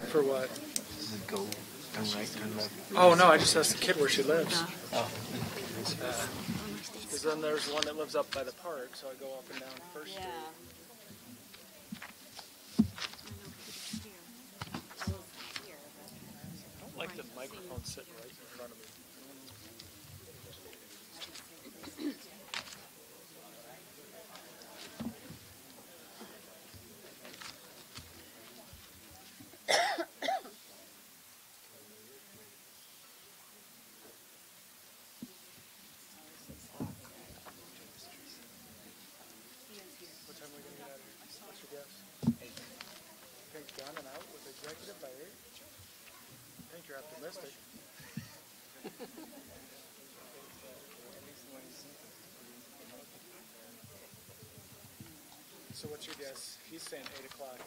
For what? Does it go turn right, turn left? Oh, no, I just asked the kid where she lives. Oh. Because then there's one that lives up by the park, so I go up and down First Street. I don't like the microphone sitting right in front of me. What time are we going to get out of here? What's your guess? 8. Think done and out with executive by 8? I think you're optimistic. So what's your guess? He's saying 8 o'clock.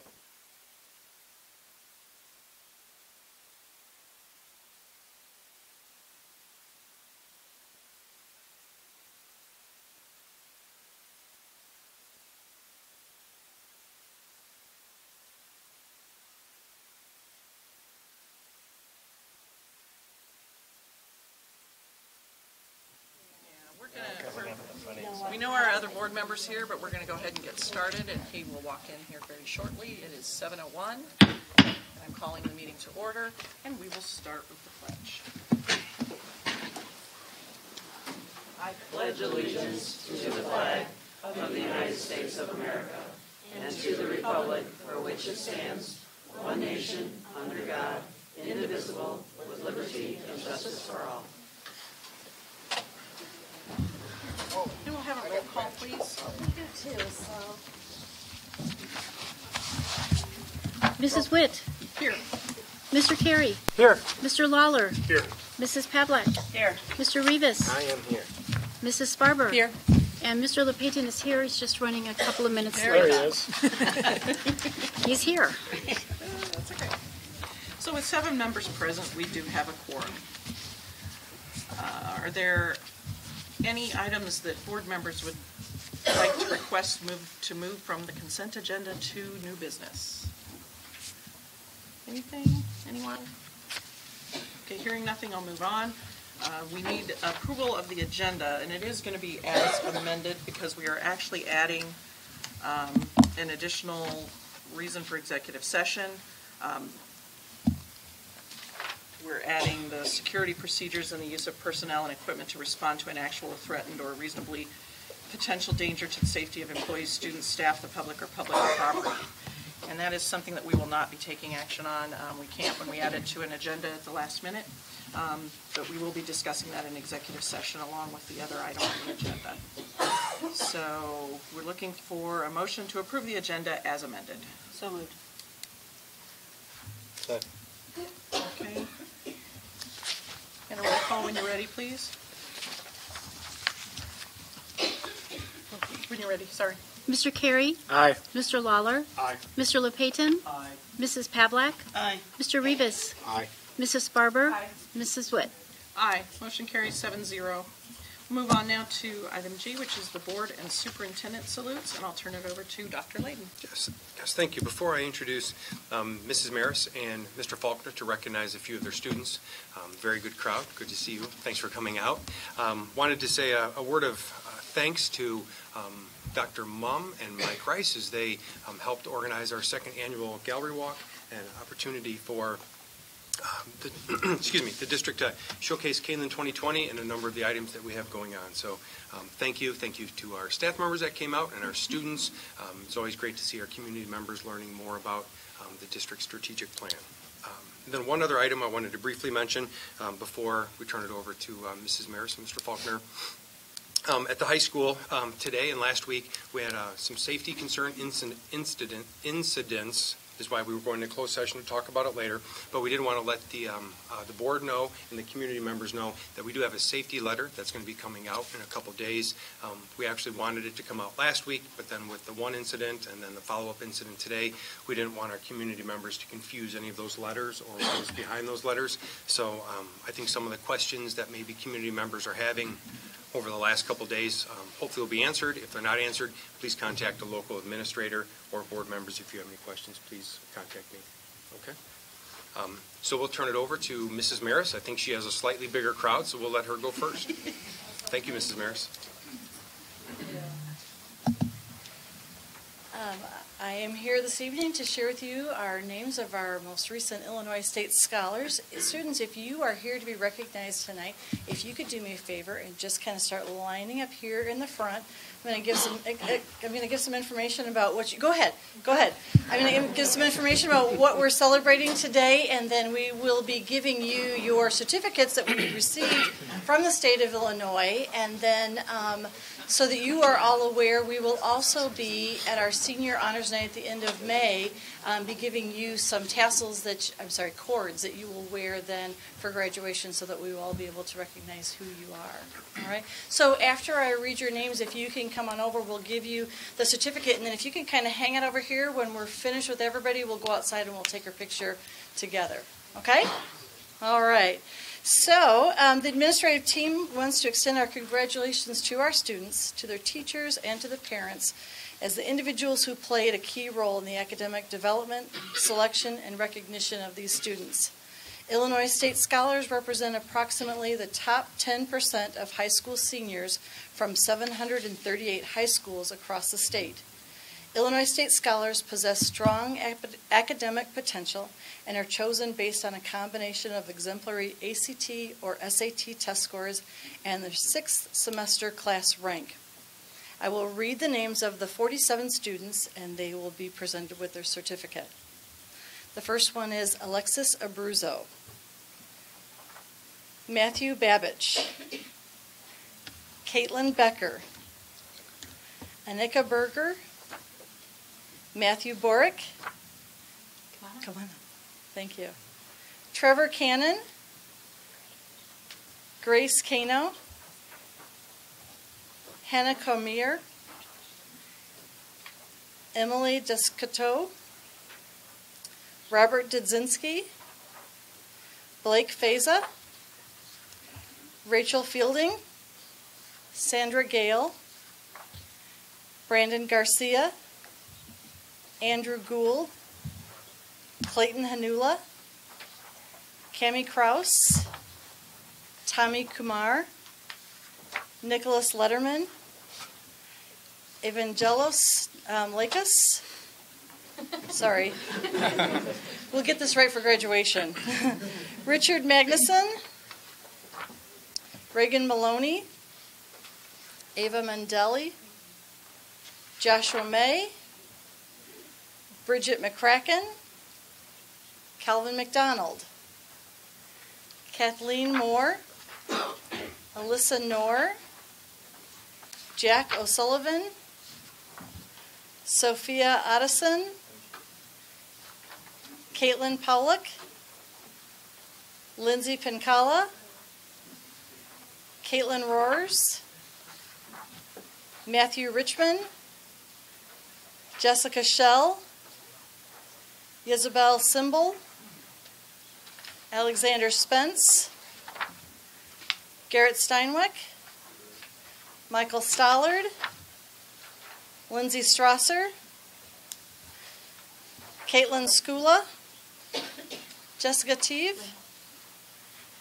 We know our other board members here, but we're going to go ahead and get started, and he will walk in here very shortly. It is 7:01, and I'm calling the meeting to order, and we will start with the pledge. I pledge allegiance to the flag of the United States of America and to the republic for which it stands, one nation, under God, indivisible, with liberty and justice for all. And we'll have a roll call, please. Mrs. Witt. Here. Mr. Carey. Here. Mr. Lawler. Here. Mrs. Pavlak. Here. Mr. Rivas. I am here. Mrs. Sparber. Here. And Mr. LePayton is here. He's just running a couple of minutes There late. he is. He's here. That's okay. So with 7 members present, we do have a quorum. Are there any items that board members would like to request to move from the consent agenda to new business? Anything? Anyone? Okay, hearing nothing, I'll move on. We need approval of the agenda, and it is going to be as amended because we are actually adding an additional reason for executive session. We're adding the security procedures and the use of personnel and equipment to respond to an actual threatened or reasonably potential danger to the safety of employees, students, staff, the public, or public property. And that is something that we will not be taking action on. We can't when we add it to an agenda at the last minute, but we will be discussing that in executive session along with the other item on the agenda. So we're looking for a motion to approve the agenda as amended. So moved. Okay. And a roll call when you're ready, please. When you're ready, sorry. Mr. Carey. Aye. Mr. Lawler. Aye. Mr. LePayton. Aye. Mrs. Pavlak. Aye. Mr. Rivas. Aye. Mrs. Sparber. Aye. Mrs. Witt. Aye. Motion carries 7-0. Move on now to item G, which is the board and superintendent salutes, and I'll turn it over to Dr. Layden. Yes, thank you. Before I introduce Mrs. Maris and Mr. Faulkner to recognize a few of their students, very good crowd. Good to see you. Thanks for coming out. Wanted to say a word of thanks to Dr. Mumm and Mike Rice as they helped organize our second annual gallery walk and opportunity for the district to showcase Kalen 2020 and a number of the items that we have going on. So thank you to our staff members that came out and our students. It's always great to see our community members learning more about the district's strategic plan. And then one other item I wanted to briefly mention before we turn it over to Mrs. Maris and Mr. Faulkner. At the high school today and last week, we had some safety concern incidents. Is why we were going to closed session to talk about it later. But we did want to let the board know and the community members know that we do have a safety letter that's going to be coming out in a couple days. We actually wanted it to come out last week, but then with the one incident and then the follow-up incident today, we didn't want our community members to confuse any of those letters or what was behind those letters. So I think some of the questions that maybe community members are having over the last couple days hopefully will be answered. If they're not answered, please contact a local administrator or board members. If you have any questions, please contact me. Okay? So we'll turn it over to Mrs. Maris. I think she has a slightly bigger crowd, so we'll let her go first. Thank you, Mrs. Maris. I am here this evening to share with you our names of our most recent Illinois State Scholars. Students, if you are here to be recognized tonight, if you could do me a favor and just kind of start lining up here in the front. I'm going to give some information about what you, go ahead. I'm going to give some information about what we're celebrating today, and then we will be giving you your certificates that we received from the state of Illinois, and then so that you are all aware, we will also be at our senior honors night at the end of May, be giving you some tassels cords that you will wear then for graduation, so that we will all be able to recognize who you are. All right. So after I read your names, if you can come on over, we'll give you the certificate, and then if you can kind of hang it over here, when we're finished with everybody, we'll go outside and we'll take our picture together. Okay? All right. So the administrative team wants to extend our congratulations to our students, to their teachers, and to the parents as the individuals who played a key role in the academic development, selection, and recognition of these students. Illinois State Scholars represent approximately the top 10% of high school seniors from 738 high schools across the state. Illinois State Scholars possess strong academic potential and are chosen based on a combination of exemplary ACT or SAT test scores and their sixth semester class rank. I will read the names of the 47 students, and they will be presented with their certificate. The first one is Alexis Abruzzo, Matthew Babich, Caitlin Becker, Annika Berger, Matthew Borick. Come on up. Thank you. Trevor Cannon, Grace Kano, Hannah Comier, Emily Descoteau, Robert Dudzinski, Blake Feza, Rachel Fielding, Sandra Gale, Brandon Garcia, Andrew Gould, Clayton Hanula, Cami Kraus, Tommy Kumar, Nicholas Letterman, Evangelos Lakis. Sorry. We'll get this right for graduation. Richard Magnuson, Reagan Maloney, Ava Mandeli, Joshua May, Bridget McCracken, Calvin McDonald, Kathleen Moore, Alyssa Knorr, Jack O'Sullivan, Sophia Addison, Caitlin Powlick, Lindsay Pincala, Caitlin Roars, Matthew Richmond, Jessica Schell, Isabel Simbel, Alexander Spence, Garrett Steinwick, Michael Stollard, Lindsay Strasser, Caitlin Skula, Jessica Teeve,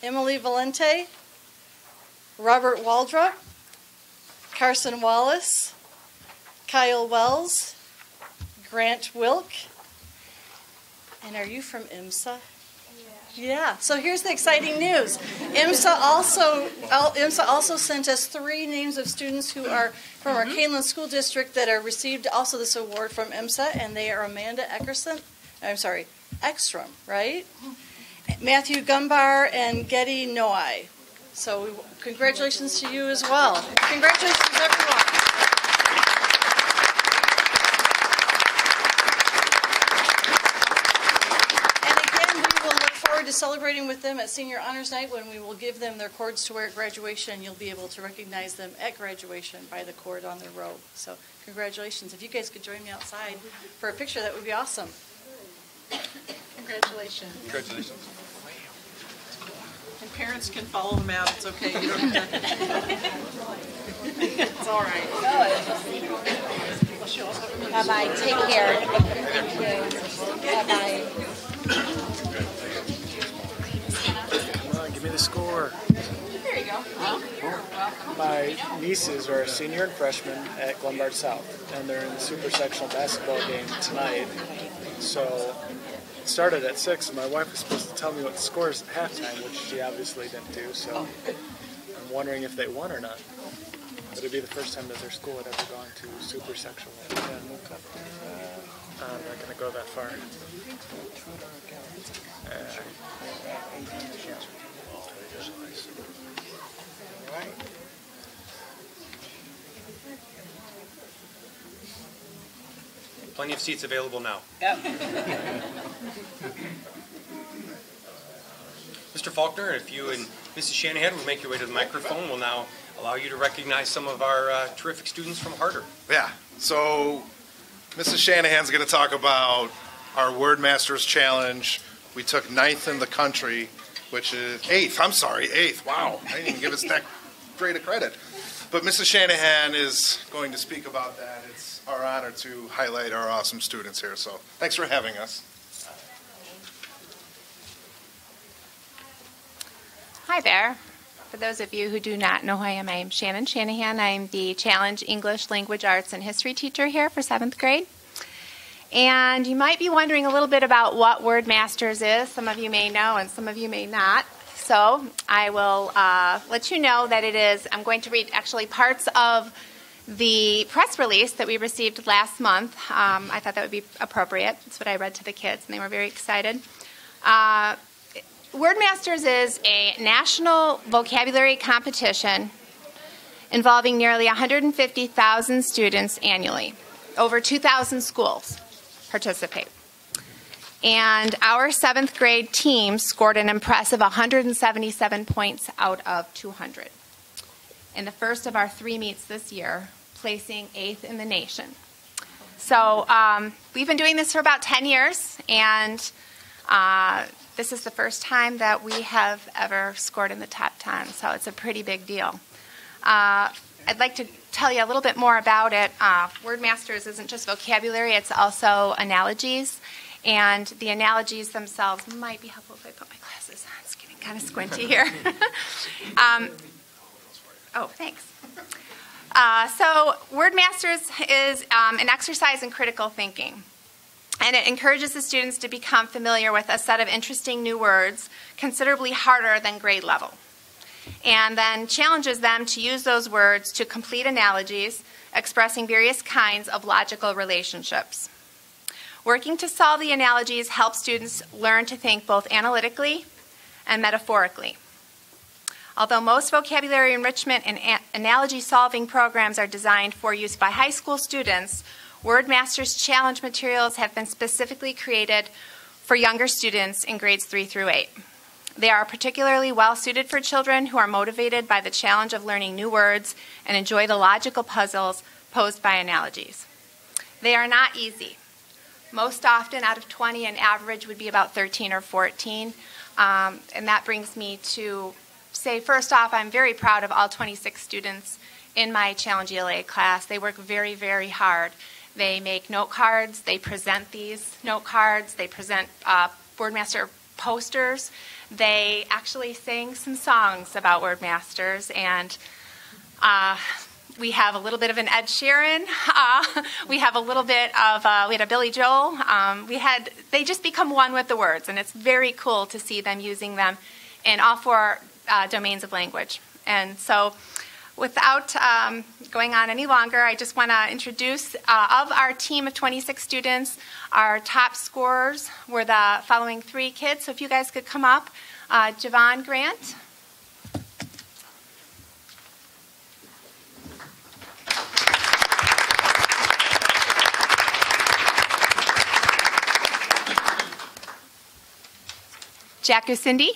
Emily Valente, Robert Waldrop, Carson Wallace, Kyle Wells, Grant Wilk, and are you from IMSA? Yeah. So here's the exciting news. IMSA also sent us 3 names of students who are from our Canelan School District that are received also this award from IMSA, and they are Amanda Ekstrom, right? Matthew Gumbar and Getty Noai. So congratulations to you as well. Congratulations, everyone. To celebrating with them at Senior Honors Night, when we will give them their cords to wear at graduation. You'll be able to recognize them at graduation by the cord on their robe. So congratulations. If you guys could join me outside for a picture, that would be awesome. Congratulations. Congratulations. And parents can follow them out. It's okay. You don't have to. It's all right. Bye-bye. Take care. Thank you. Bye-bye. school? Or? There you go. My nieces are a senior and freshman at Glenbard South, and they're in the super sectional basketball game tonight. So it started at 6, and my wife was supposed to tell me what the score is at halftime, which she obviously didn't do. So I'm wondering if they won or not. But it'd be the first time that their school had ever gone to super sectional. I'm not going to go that far. Plenty of seats available now. Yep. Mr. Faulkner, if you and Mrs. Shanahan will make your way to the microphone, we'll now allow you to recognize some of our terrific students from Harder. Yeah, so Mrs. Shanahan's going to talk about our Word Masters Challenge. We took 9th in the country, which is 8th. I'm sorry, 8th. Wow, I didn't even give us that great a credit. But Mrs. Shanahan is going to speak about that. It's our honor to highlight our awesome students here. So thanks for having us. Hi there. For those of you who do not know who I am Shannon Shanahan. I'm the Challenge English, Language Arts, and History teacher here for 7th grade. And you might be wondering a little bit about what Word Masters is. Some of you may know and some of you may not. So I will let you know that it is, I'm going to read actually parts of the press release that we received last month. I thought that would be appropriate. That's what I read to the kids, and they were very excited. Word Masters is a national vocabulary competition involving nearly 150,000 students annually. Over 2,000 schools participate. And our 7th grade team scored an impressive 177 points out of 200 in the first of our 3 meets this year, placing 8th in the nation. So we've been doing this for about 10 years, and this is the first time that we have ever scored in the top 10, so it's a pretty big deal. I'd like to tell you a little bit more about it. Word Masters isn't just vocabulary, it's also analogies. And the analogies themselves might be helpful if I put my glasses on. It's getting kind of squinty here. Oh, thanks. So Word Masters is an exercise in critical thinking. And it encourages the students to become familiar with a set of interesting new words considerably harder than grade level. And then challenges them to use those words to complete analogies expressing various kinds of logical relationships. Working to solve the analogies helps students learn to think both analytically and metaphorically. Although most vocabulary enrichment and analogy solving programs are designed for use by high school students, Word Masters Challenge materials have been specifically created for younger students in grades 3 through 8. They are particularly well suited for children who are motivated by the challenge of learning new words and enjoy the logical puzzles posed by analogies. They are not easy. Most often, out of 20, an average would be about 13 or 14. And that brings me to say, first off, I'm very proud of all 26 students in my Challenge ELA class. They work very, very hard. They make note cards. They present these note cards. They present Wordmaster posters. They actually sang some songs about Wordmasters, and we have a little bit of an Ed Sheeran. We have a little bit of, we had a Billy Joel. They just become one with the words, and it's very cool to see them using them in all 4 domains of language. And so without going on any longer, I just want to introduce, of our team of 26 students, our top scorers were the following 3 kids. So if you guys could come up. Javon Grant. Jack Cindy.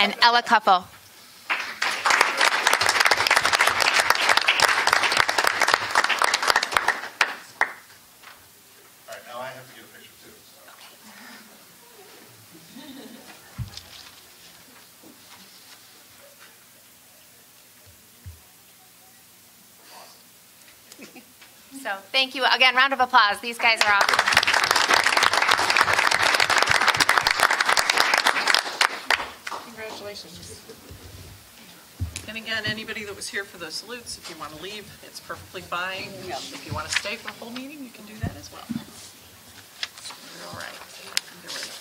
And Ella Cuffle. So thank you. Again, round of applause. These guys are awesome. Congratulations. And again, anybody that was here for the salutes, if you want to leave, it's perfectly fine. If you want to stay for the whole meeting, you can do that as well. You're all right. Either way.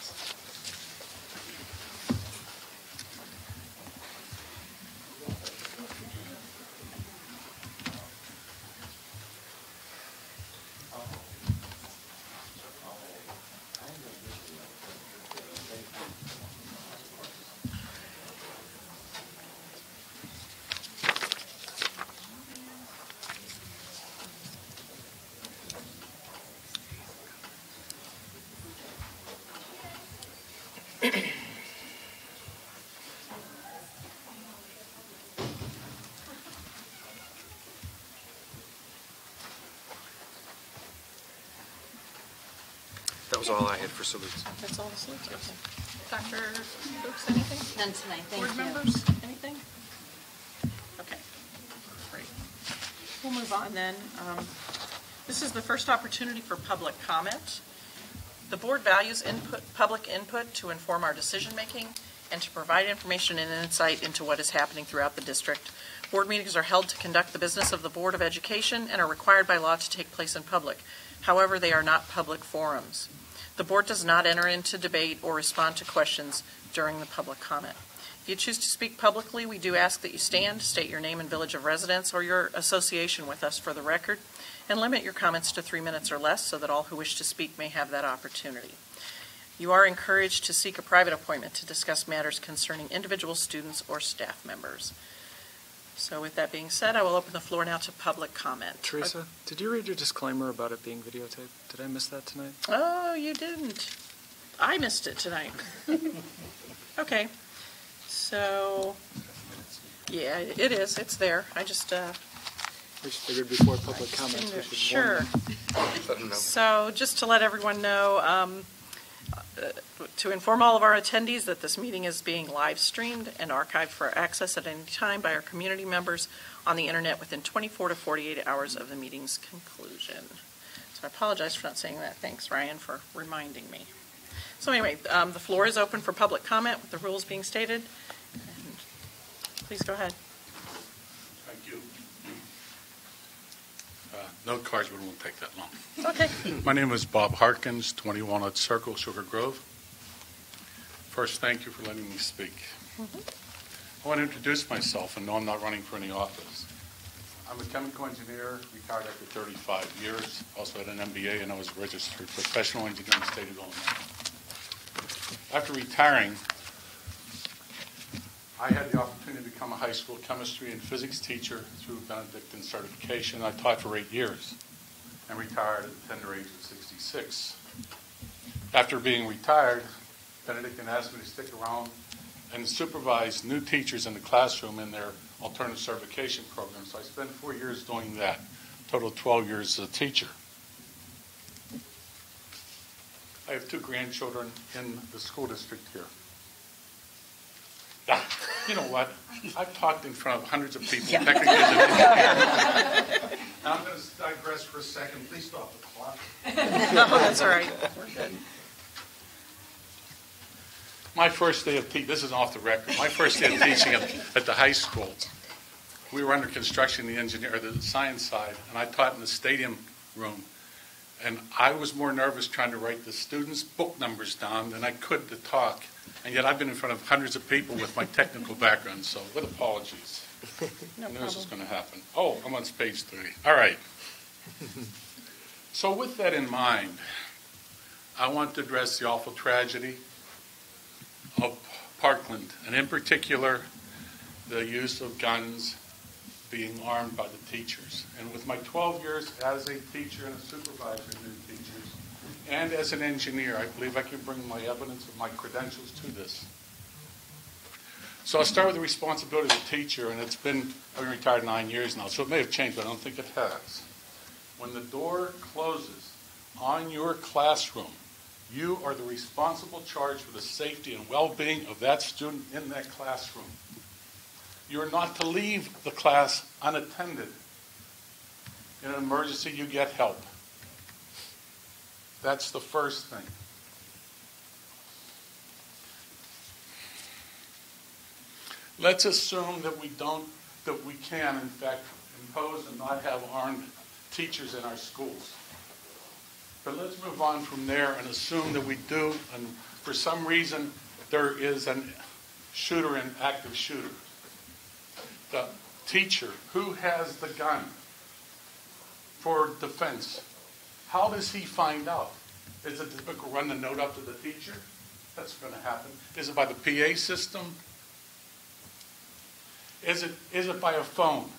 That was all I had for salutes. That's all the salutes. Okay. Dr. Fuchs, anything? None tonight, thank Board you. members, anything? Okay, great. We'll move on then. This is the first opportunity for public comment. The board values public input to inform our decision-making and to provide information and insight into what is happening throughout the district. Board meetings are held to conduct the business of the Board of Education and are required by law to take place in public. However, they are not public forums. The board does not enter into debate or respond to questions during the public comment. If you choose to speak publicly, we do ask that you stand, state your name and village of residence or your association with us for the record, and limit your comments to 3 minutes or less so that all who wish to speak may have that opportunity. You are encouraged to seek a private appointment to discuss matters concerning individual students or staff members. So with that being said, I will open the floor now to public comment. Teresa, did you read your disclaimer about it being videotaped? Did I miss that tonight? Oh, you didn't. I missed it tonight. Okay. So, yeah, it is. It's there. I just We just figured before public comments we should warn sure. them. So just to let everyone know, to inform all of our attendees that this meeting is being live streamed and archived for access at any time by our community members on the internet within 24 to 48 hours of the meeting's conclusion. So I apologize for not saying that. Thanks, Ryan, for reminding me. So anyway, the floor is open for public comment with the rules being stated. And please go ahead. Thank you. No cards, but it won't take that long. Okay. My name is Bob Harkins, 20 Walnut Circle, Sugar Grove. First, thank you for letting me speak. I want to introduce myself and no, I'm not running for any office. I'm a chemical engineer, retired after 35 years, also had an MBA, and I was a registered professional engineer in the state of Illinois. After retiring, I had the opportunity to become a high school chemistry and physics teacher through Benedictine certification. I taught for 8 years and retired at the tender age of 66. After being retired, Benedictine asked me to stick around and supervise new teachers in the classroom in their alternative certification program. So I spent 4 years doing that, total 12 years as a teacher. I have 2 grandchildren in the school district here. You know what? I've talked in front of hundreds of people. Technically, as an engineer. Now I'm going to digress for a second. Please stop the clock. No, that's all right. We're good. My first day of teaching, this is off the record, my first day of teaching at the high school, we were under construction, the science side, and I taught in the stadium room. And I was more nervous trying to write the students' book numbers down than I could to talk. And yet I've been in front of hundreds of people with my technical background, so with apologies. No I knew this was problem. going to happen. Oh, I'm on page 3. All right. So with that in mind, I want to address the awful tragedy of Parkland, and in particular, the use of guns being armed by the teachers. And with my 12 years as a teacher and a supervisor of new teachers, and as an engineer, I believe I can bring my evidence of my credentials to this. So I'll start with the responsibility of the teacher, and I've been retired 9 years now, so it may have changed, but I don't think it has. When the door closes on your classroom, you are the responsible charge for the safety and well-being of that student in that classroom. You are not to leave the class unattended. In an emergency, you get help. That's the first thing. Let's assume that we can, in fact, impose and not have armed teachers in our schools. But let's move on from there and assume that we do, and for some reason, there is a shooter, an active shooter. The teacher who has the gun for defense, how does he find out? Is it to run the note up to the teacher? That's going to happen. Is it by the PA system? Is it by a phone?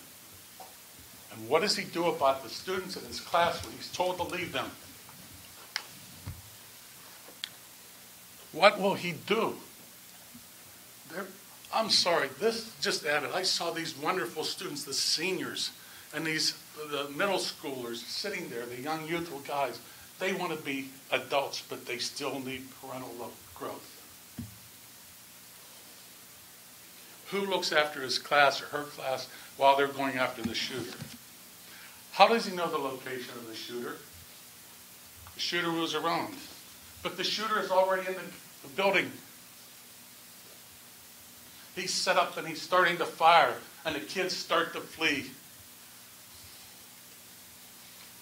And what does he do about the students in his class when he's told to leave them? What will he do? I'm sorry, this just added. I saw these wonderful students, the seniors, and the middle schoolers sitting there, the young youthful guys. They want to be adults, but they still need parental growth. Who looks after his class or her class while they're going after the shooter? How does he know the location of the shooter? The shooter moves around. But the shooter is already in the building. He's set up and he's starting to fire, and the kids start to flee.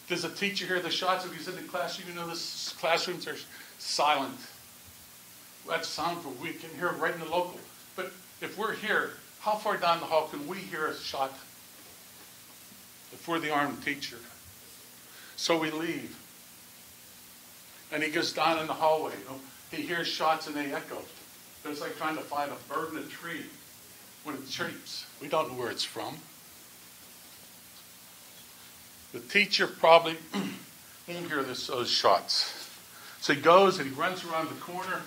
Does the teacher hear the shots if he's in the classroom? You know, the classrooms are silent. That sound we can hear right in the local. But if we're here, how far down the hall can we hear a shot if we're the armed teacher? So we leave. And he goes down in the hallway. You know, he hears shots and they echo. It's like trying to find a bird in a tree when it chirps. We don't know where it's from. The teacher probably won't hear those shots. So he goes and he runs around the corner,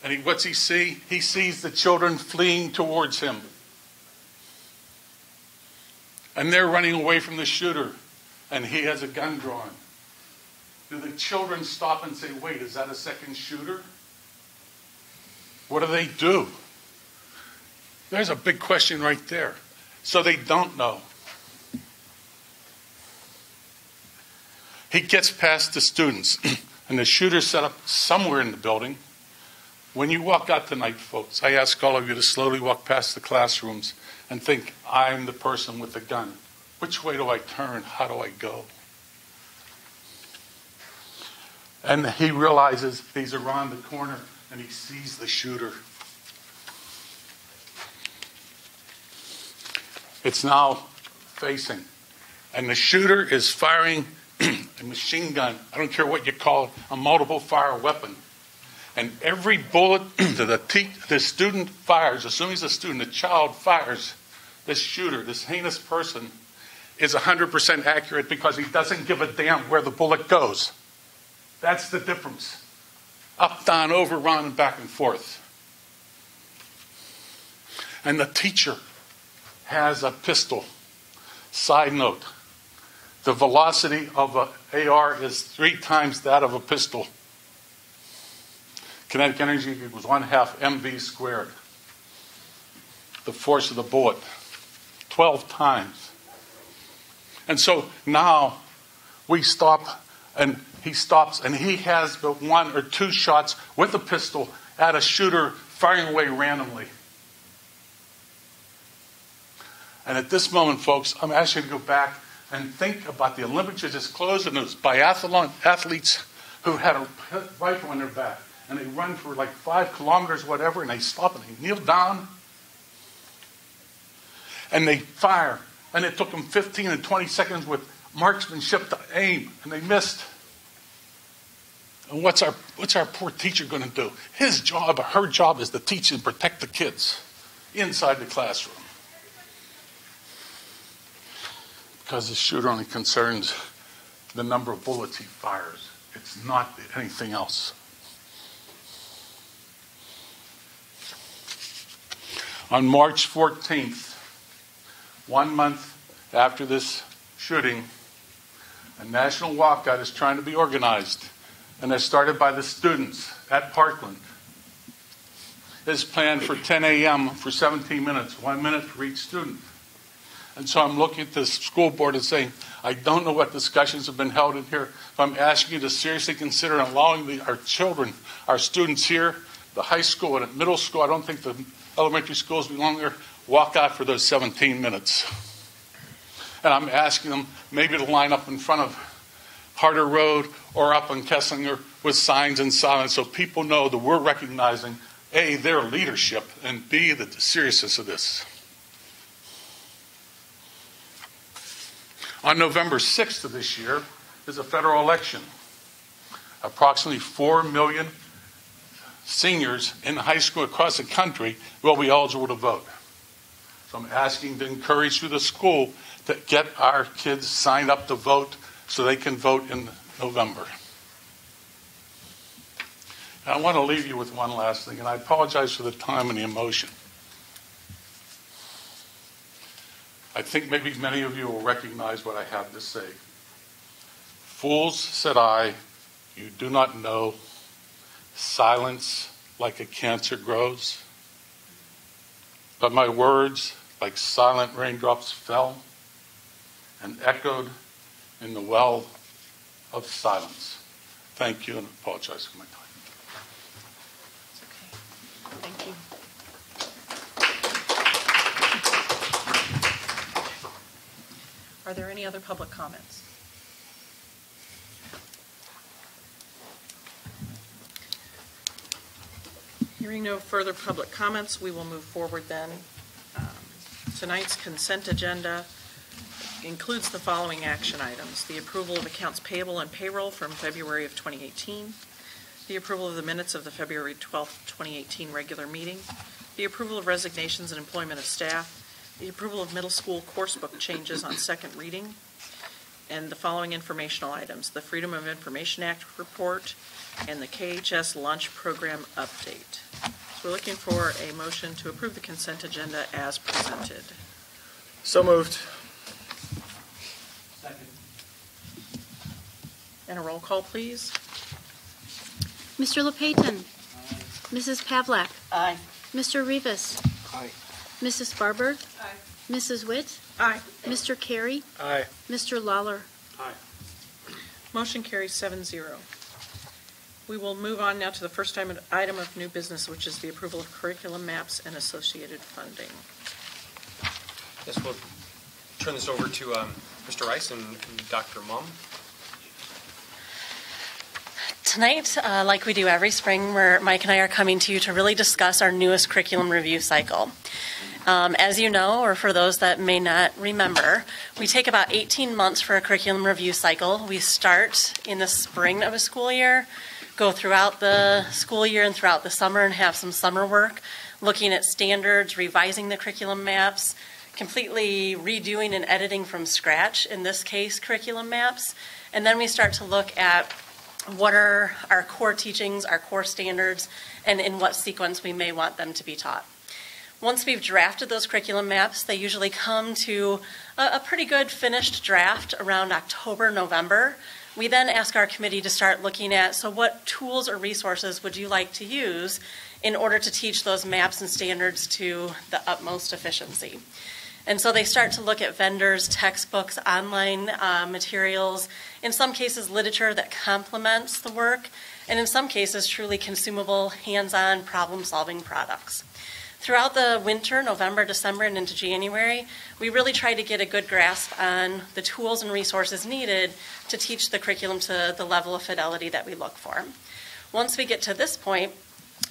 and what's he see? He sees the children fleeing towards him. And they're running away from the shooter, and he has a gun drawn. Do the children stop and say, wait, is that a second shooter? What do? There's a big question right there. So they don't know. He gets past the students, and the shooter's set up somewhere in the building. When you walk out tonight, folks, I ask all of you to slowly walk past the classrooms and think, I'm the person with the gun. Which way do I turn? How do I go? And he realizes he's around the corner, and he sees the shooter. It's now facing. And the shooter is firing a machine gun. I don't care what you call it, a multiple fire weapon. And every bullet that the student fires, assuming he's a student, the child fires, this shooter, this heinous person, is 100% accurate because he doesn't give a damn where the bullet goes. That's the difference. Up, down, over, round, and back and forth. And the teacher has a pistol. Side note, the velocity of an AR is 3 times that of a pistol. Kinetic energy equals 1/2 mv squared. The force of the bullet, 12 times. And so now we stop, and he stops, and he has the 1 or 2 shots with a pistol at a shooter firing away randomly. And at this moment, folks, I'm asking you to go back and think about the Olympics that just closed, and those biathlon athletes who had a rifle on their back, and they run for like 5 kilometers, whatever, and they stop and they kneel down, and they fire. And it took them 15 and 20 seconds with marksmanship to aim, and they missed. And what's our poor teacher going to do? His job, or her job, is to teach and protect the kids inside the classroom. Because the shooter only concerns the number of bullets he fires. It's not anything else. On March 14th, 1 month after this shooting, a national walkout is trying to be organized, and it's started by the students at Parkland. It's planned for 10 a.m. for 17 minutes, 1 minute for each student. And so I'm looking at the school board and saying, I don't know what discussions have been held in here, but I'm asking you to seriously consider allowing our children, our students here, the high school and at middle school, I don't think the elementary schools belong there, walk out for those 17 minutes. And I'm asking them maybe to line up in front of Harder Road or up on Kesslinger with signs and signs so people know that we're recognizing, A, their leadership, and B, the seriousness of this. On November 6th of this year is a federal election. Approximately 4 million seniors in high school across the country will be eligible to vote. So I'm asking to encourage through the school to get our kids signed up to vote so they can vote in November. And I want to leave you with one last thing, and I apologize for the time and the emotion. I think maybe many of you will recognize what I have to say. Fools, said I, you do not know, silence like a cancer grows. But my words, like silent raindrops, fell and echoed in the well of silence. Thank you, and I apologize for my time. Thank you. Are there any other public comments? Hearing no further public comments, we will move forward then. Tonight's consent agenda includes the following action items: the approval of accounts payable and payroll from February of 2018, the approval of the minutes of the February 12th, 2018 regular meeting, the approval of resignations and employment of staff, the approval of middle school course book changes on second reading, and the following informational items: the Freedom of Information Act report and the KHS lunch program update. So we're looking for a motion to approve the consent agenda as presented. So moved. And a roll call, please. Mr. LePayton. Mrs. Pavlak. Aye. Mr. Rivas. Aye. Mrs. Barber. Aye. Mrs. Witt. Aye. Mr. Carey. Aye. Mr. Lawler. Aye. Motion carries 7-0. We will move on now to the first item of new business, which is the approval of curriculum maps and associated funding. Yes, we'll turn this over to Mr. Rice and Dr. Mum. Tonight, like we do every spring, Mike and I are coming to you to really discuss our newest curriculum review cycle. As you know, or for those that may not remember, we take about 18 months for a curriculum review cycle. We start in the spring of a school year, go throughout the school year and throughout the summer and have some summer work, looking at standards, revising the curriculum maps, completely redoing and editing from scratch, in this case, curriculum maps. And then we start to look at what are our core teachings, our core standards, and in what sequence we may want them to be taught. Once we've drafted those curriculum maps, they usually come to a pretty good finished draft around October, November. We then ask our committee to start looking at, so what tools or resources would you like to use in order to teach those maps and standards to the utmost efficiency? And so they start to look at vendors, textbooks, online materials, in some cases literature that complements the work, and in some cases truly consumable, hands-on, problem-solving products. Throughout the winter, November, December, and into January, we really try to get a good grasp on the tools and resources needed to teach the curriculum to the level of fidelity that we look for. Once we get to this point,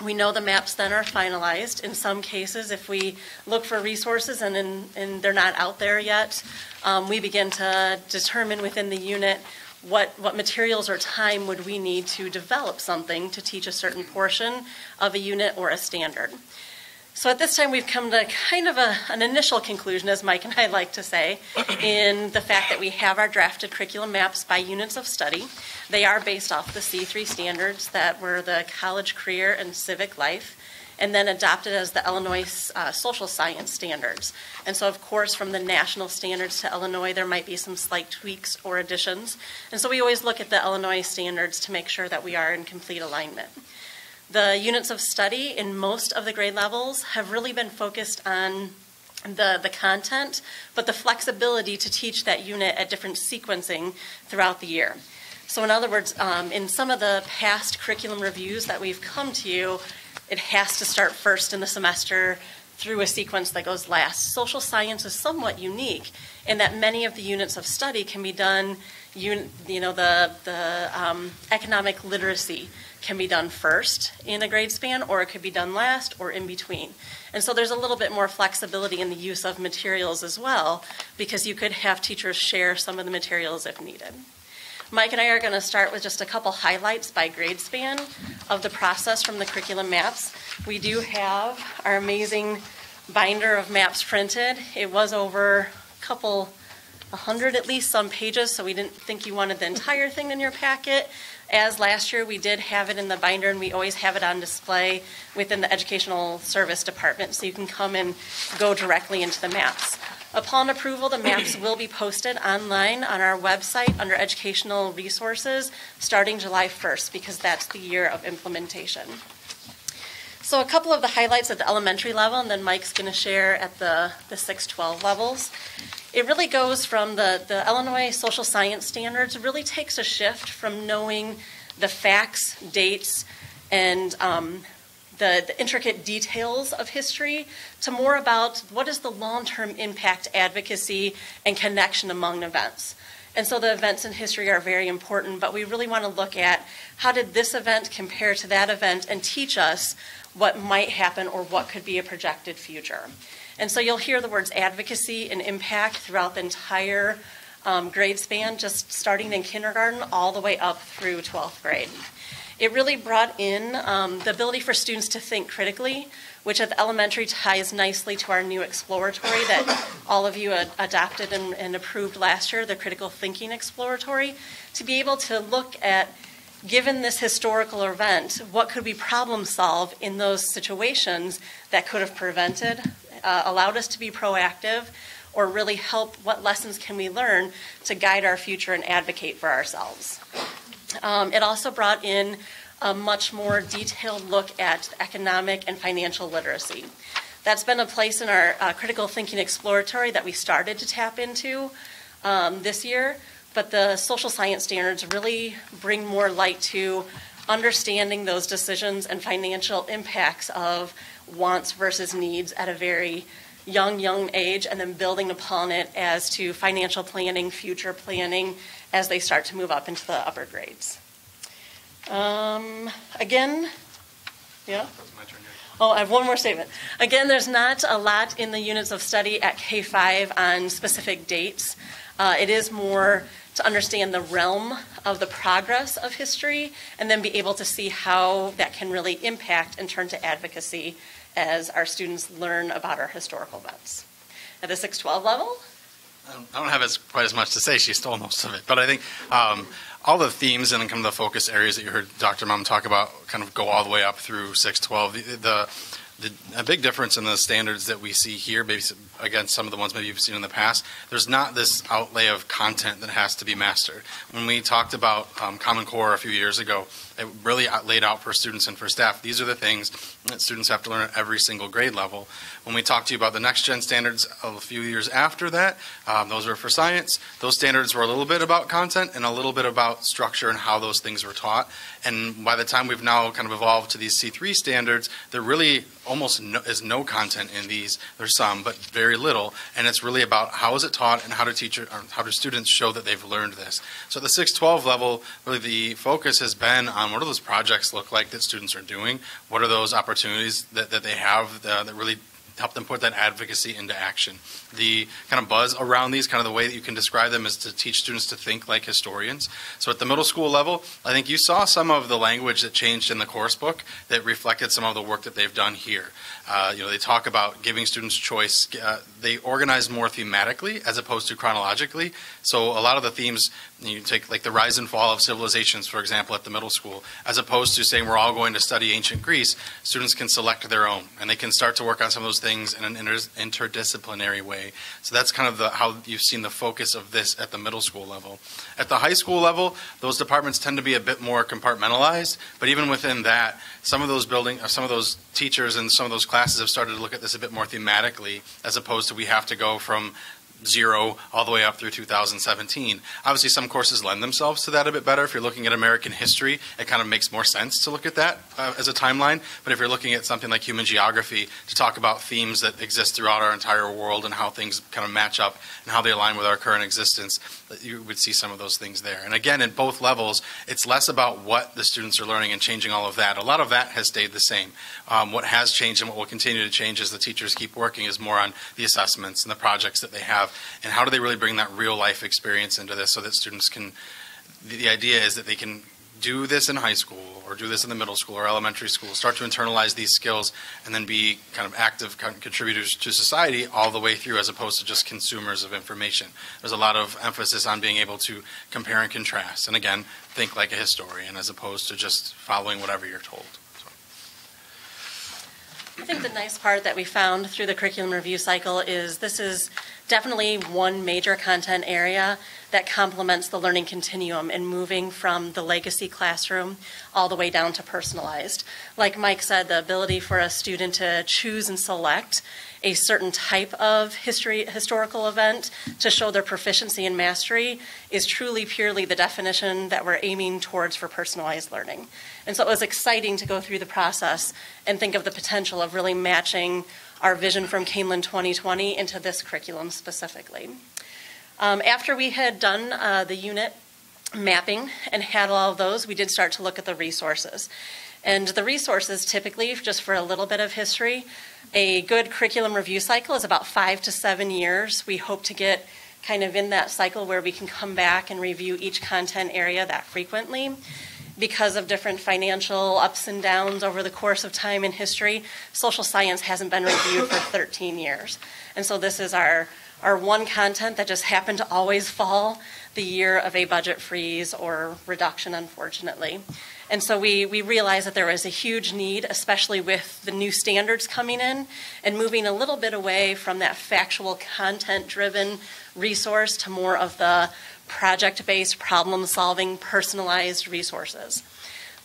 we know the maps then are finalized. In some cases, if we look for resources and they're not out there yet, we begin to determine within the unit what materials or time would we need to develop something to teach a certain portion of a unit or a standard. So at this time, we've come to kind of an initial conclusion, as Mike and I like to say, in the fact that we have our drafted curriculum maps by units of study. They are based off the C3 standards that were the college, career, and civic life, and then adopted as the Illinois social science standards. And so, of course, from the national standards to Illinois, there might be some slight tweaks or additions. And so we always look at the Illinois standards to make sure that we are in complete alignment. The units of study in most of the grade levels have really been focused on the content, but the flexibility to teach that unit at different sequencing throughout the year. So in other words, in some of the past curriculum reviews that we've come to you, it has to start first in the semester through a sequence that goes last. Social science is somewhat unique in that many of the units of study can be done, economic literacy can be done first in a grade span, or it could be done last or in between. And so there's a little bit more flexibility in the use of materials as well, because you could have teachers share some of the materials if needed. Mike and I are going to start with just a couple highlights by grade span of the process from the curriculum maps. We do have our amazing binder of maps printed. It was over a couple 100 at least, some pages, so we didn't think you wanted the entire thing in your packet. As last year, we did have it in the binder, and we always have it on display within the Educational Service Department, so you can come and go directly into the maps. Upon approval, the maps will be posted online on our website under Educational Resources starting July 1st, because that's the year of implementation. So a couple of the highlights at the elementary level, and then Mike's going to share at the 6-12 levels. It really goes from the Illinois social science standards, really takes a shift from knowing the facts, dates, and the intricate details of history to more about what is the long-term impact, advocacy, and connection among events. And so the events in history are very important, but we really want to look at how did this event compare to that event and teach us what might happen or what could be a projected future. And so you'll hear the words advocacy and impact throughout the entire grade span, just starting in kindergarten all the way up through 12th grade. It really brought in the ability for students to think critically, which at the elementary ties nicely to our new exploratory that all of you adopted and approved last year, the critical thinking exploratory, to be able to look at, given this historical event, what could we problem solve in those situations that could have prevented, allowed us to be proactive, or really help, what lessons can we learn to guide our future and advocate for ourselves. It also brought in a much more detailed look at economic and financial literacy. That's been a place in our critical thinking exploratory that we started to tap into this year, but the social science standards really bring more light to understanding those decisions and financial impacts of wants versus needs at a very young age, and then building upon it as to financial planning, future planning, as they start to move up into the upper grades. Again, yeah? Oh, I have one more statement. Again, there's not a lot in the units of study at K-5 on specific dates. It is more to understand the realm of the progress of history and then be able to see how that can really impact and turn to advocacy as our students learn about our historical events. At the 6-12 level? I don't have quite as much to say. She stole most of it. But I think all the themes and kind of the focus areas that you heard Dr. Mum talk about kind of go all the way up through 6-12. A big difference in the standards that we see here, maybe against some of the ones maybe you've seen in the past, there's not this outlay of content that has to be mastered. When we talked about Common Core a few years ago, it really laid out for students and for staff, these are the things that students have to learn at every single grade level. When we talked to you about the next gen standards a few years after that, those were for science. Those standards were a little bit about content and a little bit about structure and how those things were taught. And by the time we've now kind of evolved to these C3 standards, there really almost is no content in these. There's some, but very little. And it's really about how is it taught and how do students show that they've learned this. So at the 6-12 level, really the focus has been on what do those projects look like that students are doing? What are those opportunities that they have that really help them put that advocacy into action? The kind of buzz around these, kind of the way that you can describe them, is to teach students to think like historians. So at the middle school level, I think you saw some of the language that changed in the course book that reflected some of the work that they've done here. They talk about giving students choice. They organize more thematically as opposed to chronologically. So a lot of the themes, you take like the rise and fall of civilizations, for example, at the middle school, as opposed to saying we're all going to study ancient Greece, students can select their own, and they can start to work on some of those things things in an interdisciplinary way. So that's kind of how you've seen the focus of this at the middle school level. At the high school level, those departments tend to be a bit more compartmentalized, but even within that, some of those teachers and some of those classes have started to look at this a bit more thematically, as opposed to we have to go from 0 all the way up through 2017. Obviously, some courses lend themselves to that a bit better. If you're looking at American history, it kind of makes more sense to look at that as a timeline. But if you're looking at something like human geography, to talk about themes that exist throughout our entire world and how things kind of match up and how they align with our current existence, you would see some of those things there. And again, at both levels, it's less about what the students are learning and changing all of that. A lot of that has stayed the same. What has changed and what will continue to change as the teachers keep working is more on the assessments and the projects that they have, and how do they really bring that real life experience into this so that students can, the idea is that they can do this in high school or do this in the middle school or elementary school, start to internalize these skills and then be kind of active contributors to society all the way through, as opposed to just consumers of information. There's a lot of emphasis on being able to compare and contrast, and again, think like a historian as opposed to just following whatever you're told. I think the nice part that we found through the curriculum review cycle is this is definitely one major content area that complements the learning continuum in moving from the legacy classroom all the way down to personalized. Like Mike said, the ability for a student to choose and select a certain type of historical event to show their proficiency and mastery is truly purely the definition that we're aiming towards for personalized learning. And so it was exciting to go through the process and think of the potential of really matching our vision from Canelan 2020 into this curriculum specifically. After we had done the unit mapping and had all of those, we did start to look at the resources. And the resources typically, just for a little bit of history, a good curriculum review cycle is about 5 to 7 years. We hope to get kind of in that cycle where we can come back and review each content area that frequently. Because of different financial ups and downs over the course of time in history, social science hasn't been reviewed for 13 years. And so this is our one content that just happened to always fall the year of a budget freeze or reduction, unfortunately. And so we realized that there was a huge need, especially with the new standards coming in and moving a little bit away from that factual content-driven resource to more of the project-based, problem-solving, personalized resources.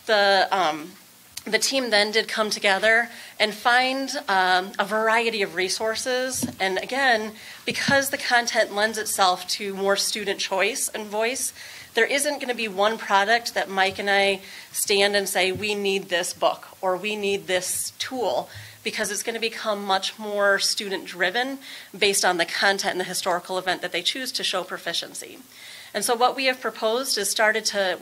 The team then did come together and find a variety of resources. And again, because the content lends itself to more student choice and voice, there isn't going to be one product that Mike and I stand and say, we need this book or we need this tool, because it's going to become much more student-driven based on the content and the historical event that they choose to show proficiency. And so what we have proposed is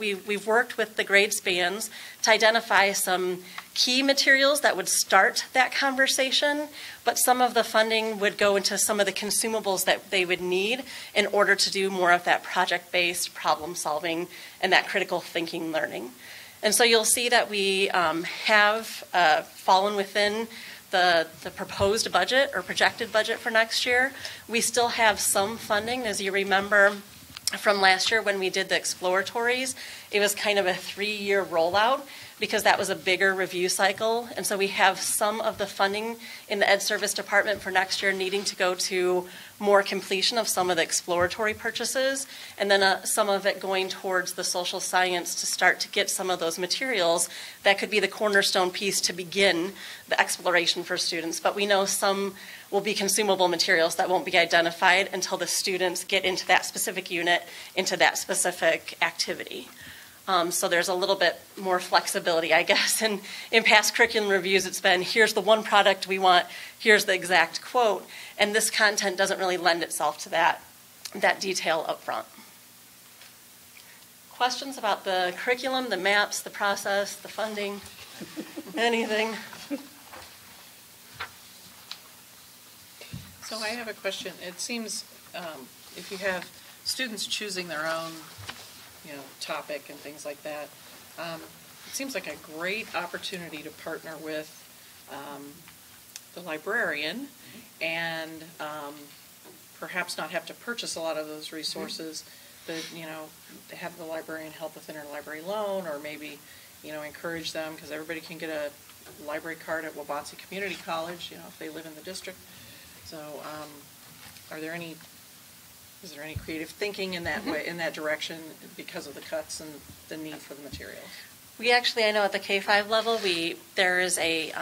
we've worked with the grade spans to identify some key materials that would start that conversation, but some of the funding would go into some of the consumables that they would need in order to do more of that project-based problem solving and that critical thinking learning. And so you'll see that we have fallen within the proposed budget or projected budget for next year. We still have some funding, as you remember, from last year when we did the exploratories. It was kind of a 3-year rollout because that was a bigger review cycle. And so we have some of the funding in the Ed Service Department for next year needing to go to more completion of some of the exploratory purchases, and then some of it going towards the social science to start to get some of those materials that could be the cornerstone piece to begin the exploration for students. But we know some will be consumable materials that won't be identified until the students get into that specific unit, into that specific activity. So there's a little bit more flexibility, I guess. And in past curriculum reviews, it's been, here's the one product we want, here's the exact quote, and this content doesn't really lend itself to that detail up front. Questions about the curriculum, the maps, the process, the funding, anything? So I have a question. It seems if you have students choosing their own topic and things like that, it seems like a great opportunity to partner with the librarian and perhaps not have to purchase a lot of those resources, but have the librarian help with interlibrary loan, or maybe encourage them, because everybody can get library card at Waubonsee Community College, if they live in the district. So is there any creative thinking in that way, in that direction, because of the cuts and the need for the materials? We actually, I know at the K-5 level, there is a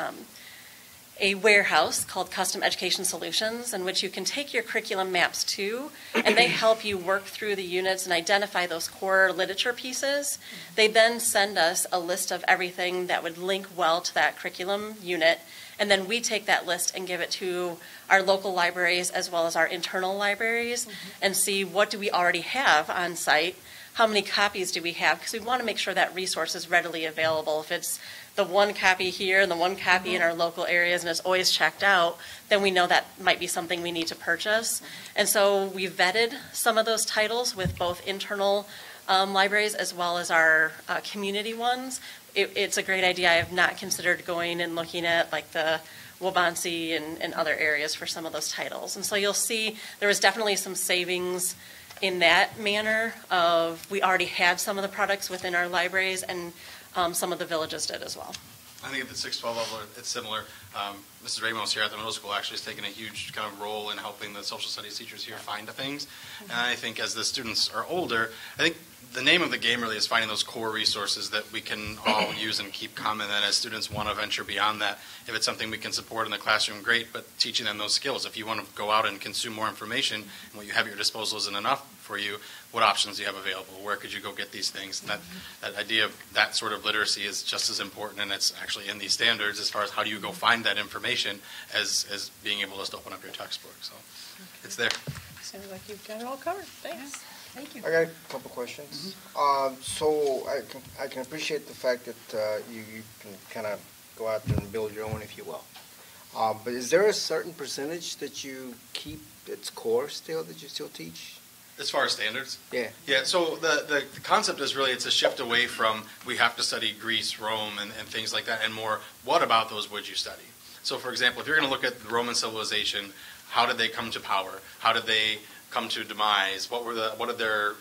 warehouse called Custom Education Solutions, in which you can take your curriculum maps to, and they help you work through the units and identify those core literature pieces. They then send us a list of everything that would link well to that curriculum unit, and then we take that list and give it to our local libraries as well as our internal libraries and see what do we already have on site, how many copies do we have, because we want to make sure that resource is readily available. If it's the one copy here and the one copy in our local areas and it's always checked out, then we know that might be something we need to purchase. And so we vetted some of those titles with both internal libraries as well as our community ones. It's a great idea. I have not considered going and looking at like the Waubonsee and other areas for some of those titles. And so you'll see there was definitely some savings in that manner of we already had some of the products within our libraries, and some of the villages did as well. I think at the 6-12 level, it's similar. Mrs. Ramos here at the middle school actually has taken a huge kind of role in helping the social studies teachers here find things. And I think as the students are older, I think the name of the game really is finding those core resources that we can all use and keep common. And as students want to venture beyond that, if it's something we can support in the classroom, great, but teaching them those skills. If you want to go out and consume more information and what you have at your disposal isn't enough for you, what options do you have available? Where could you go get these things? And that idea of that sort of literacy is just as important, and it's actually in these standards as far as how do you go find that information as being able to just open up your textbook. So it's there. Sounds like you've got it all covered. Thanks. Thank you. I got a couple questions. So I can appreciate the fact that you can kind of go out there and build your own, if you will. But is there a certain percentage that you keep its core still, that you still teach? As far as standards? Yeah. Yeah, so the concept is really it's a shift away from we have to study Greece, Rome, and things like that, and more what about those would you study? So, for example, if you're going to look at the Roman civilization, how did they come to power? How did they come to demise? What did their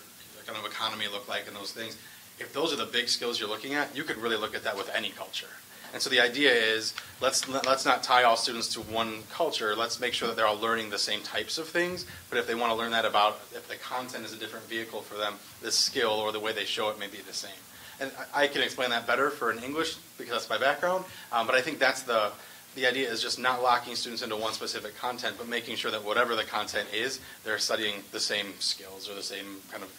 kind of economy look like and those things? If those are the big skills you're looking at, you could really look at that with any culture. And so the idea is let's not tie all students to one culture. Let's make sure that they're all learning the same types of things. But if they want to learn that about, if the content is a different vehicle for them, the skill or the way they show it may be the same. And I can explain that better for an English because that's my background. But I think that's the idea is just not locking students into one specific content, but making sure that whatever the content is, they're studying the same skills or the same kind of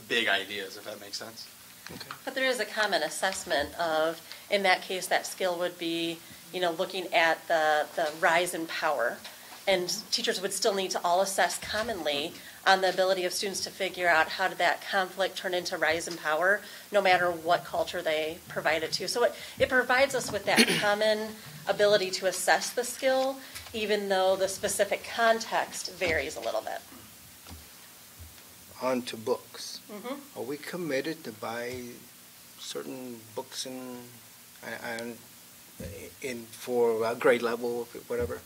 big ideas, if that makes sense. Okay. But there is a common assessment of, in that case, that skill would be, looking at the rise in power. And teachers would still need to all assess commonly on the ability of students to figure out how did that conflict turn into rise in power, no matter what culture they provide it to. So it provides us with that common ability to assess the skill, even though the specific context varies a little bit. On to books. Mm-hmm. Are we committed to buy certain books for a grade level, whatever?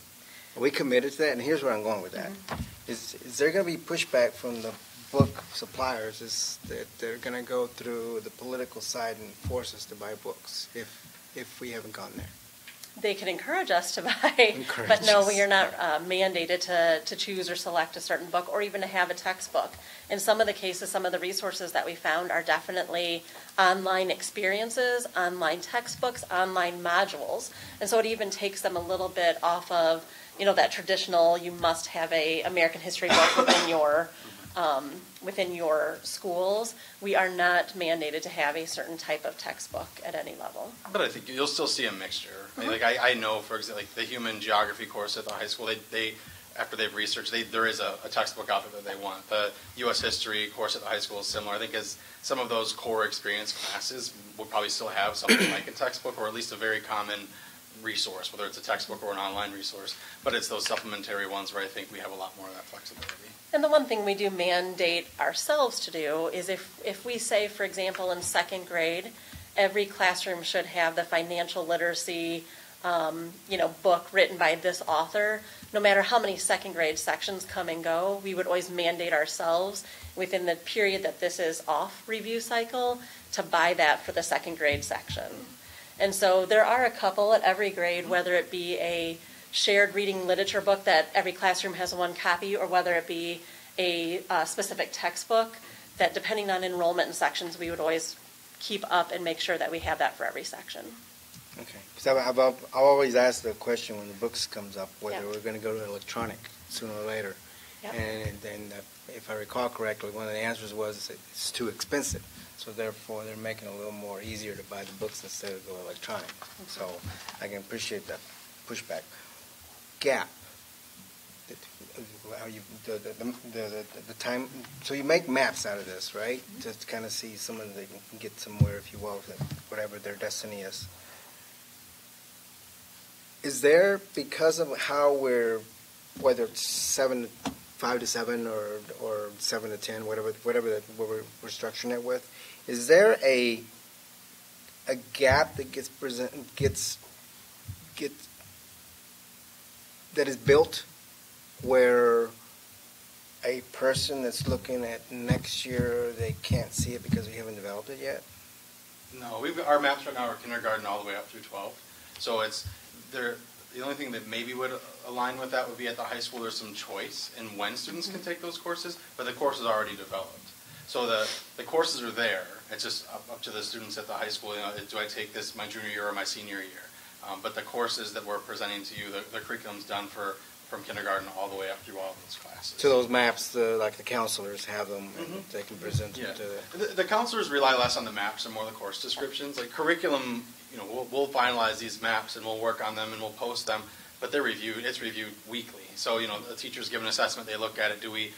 Are we committed to that? And here's where I'm going with that. Mm-hmm. Is there going to be pushback from the book suppliers? Is that they're going to go through the political side and force us to buy books if we haven't gone there? They can encourage us to buy, but no, we are not mandated to choose or select a certain book or even to have a textbook. In some of the cases, some of the resources that we found are definitely online experiences, online textbooks, online modules. And so it even takes them a little bit off of, that traditional, you must have a American history book within your schools. We are not mandated to have a certain type of textbook at any level. But I think you'll still see a mixture. I know, for example, like the human geography course at the high school, they after they've researched, there is a textbook out there that they want. The U.S. history course at the high school is similar. I think as some of those core experience classes will probably still have something like a textbook or at least a very common resource, whether it's a textbook or an online resource. But it's those supplementary ones where I think we have a lot more of that flexibility. And the one thing we do mandate ourselves to do is if we say, for example, in second grade, every classroom should have the financial literacy book written by this author, no matter how many second grade sections come and go, we would always mandate ourselves within the period that this is off review cycle to buy that for the second grade section. And so there are a couple at every grade, whether it be a shared reading literature book that every classroom has one copy, or whether it be a specific textbook that, depending on enrollment in sections, we would always keep up and make sure that we have that for every section. Okay. So I've always asked the question when the books comes up whether Yeah. we're going to go to electronic sooner or later. Yep. And then, if I recall correctly, one of the answers was it's too expensive. So therefore, they're making it a little more easier to buy the books instead of go electronic. So I can appreciate that pushback. Gap. The time. So you make maps out of this, right? Just to kind of see someone they can get somewhere, if you will, whatever their destiny is. Is there, because of how we're, whether it's 5 to 7 or 7 to 10, whatever we're structuring it with, is there a gap that that is built where a person that's looking at next year, they can't see it because we haven't developed it yet? No, our maps right now are kindergarten all the way up through 12. So it's there. The only thing that maybe would align with that would be at the high school there's some choice in when students can take those courses, but the course is already developed. So the courses are there. It's just up to the students at the high school. You know, do I take this my junior year or my senior year? But the courses that we're presenting to you, the curriculum's done from kindergarten all the way up through all those classes. So those maps, like the counselors have them, and they can present them to the counselors rely less on the maps and more the course descriptions. Like curriculum, you know, we'll finalize these maps and we'll work on them and we'll post them, but they're reviewed. It's reviewed weekly. So, you know, the teachers give an assessment. They look at it. Did we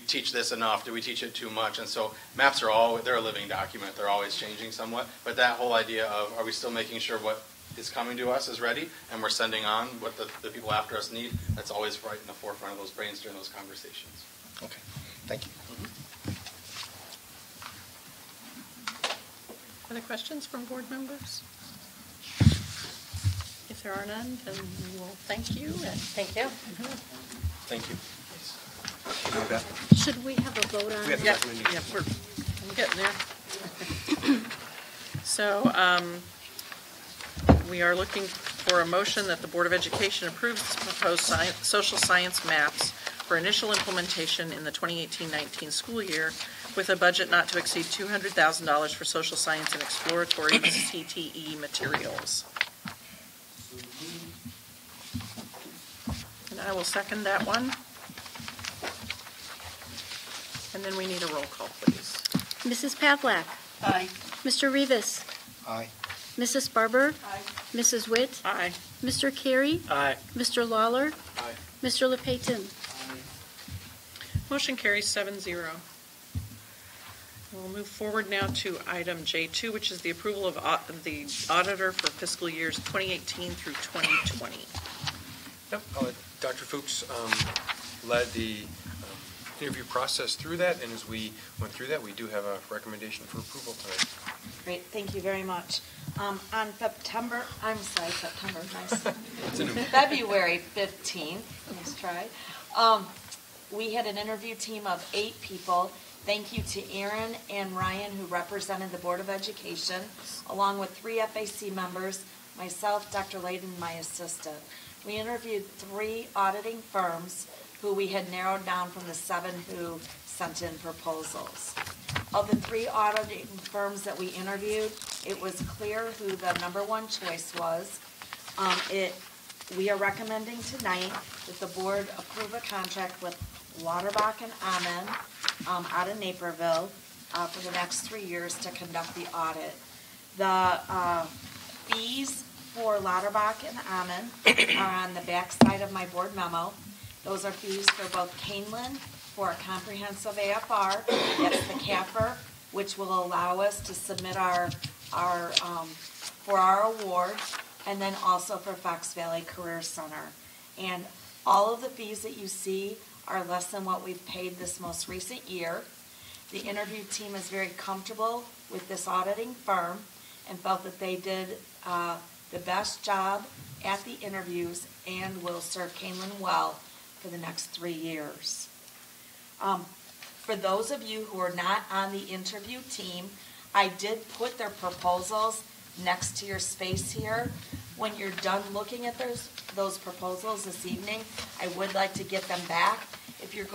teach this enough? Did we teach it too much? And so maps they're a living document. They're always changing somewhat. But that whole idea of, are we still making sure what is coming to us is ready and we're sending on what the people after us need, that's always right in the forefront of those brains during those conversations. Okay, thank you. Other questions from board members? If there are none, then we will thank you. And Thank you. Thank you. Should we have a vote on it? yeah, we're getting there. So we are looking for a motion that the Board of Education approves the proposed social science maps for initial implementation in the 2018-19 school year with a budget not to exceed $200,000 for social science and exploratory CTE materials. And I will second that one. And then we need a roll call, please. Mrs. Pavlak? Aye. Mr. Rivas? Aye. Mrs. Barber? Aye. Mrs. Witt? Aye. Mr. Carey? Aye. Mr. Lawler? Aye. Mr. LePayton? Motion carries 7-0. We'll move forward now to item J2, which is the approval of the auditor for fiscal years 2018 through 2020. Yep. Dr. Fuchs led the interview process through that, and as we went through that, we do have a recommendation for approval tonight. Great, thank you very much. On February 15th, nice try, we had an interview team of 8 people. Thank you to Aaron and Ryan, who represented the Board of Education, along with 3 FAC members, myself, Dr. Layden, and my assistant. We interviewed 3 auditing firms who we had narrowed down from the 7 who sent in proposals. Of the 3 auditing firms that we interviewed, it was clear who the #1 choice was. We are recommending tonight that the board approve a contract with Lauterbach and Amen out of Naperville for the next 3 years to conduct the audit. The fees for Lauterbach and Amen are on the back side of my board memo. Those are fees for both Canelan for a comprehensive AFR, that's the CAFR, which will allow us to submit for our award, and then also for Fox Valley Career Center. And all of the fees that you see are less than what we've paid this most recent year. The interview team is very comfortable with this auditing firm and felt that they did the best job at the interviews and will serve Canelan well for the next 3 years. For those of you who are not on the interview team, I did put their proposals next to your space here. When you're done looking at those proposals this evening, I would like to get them back. If you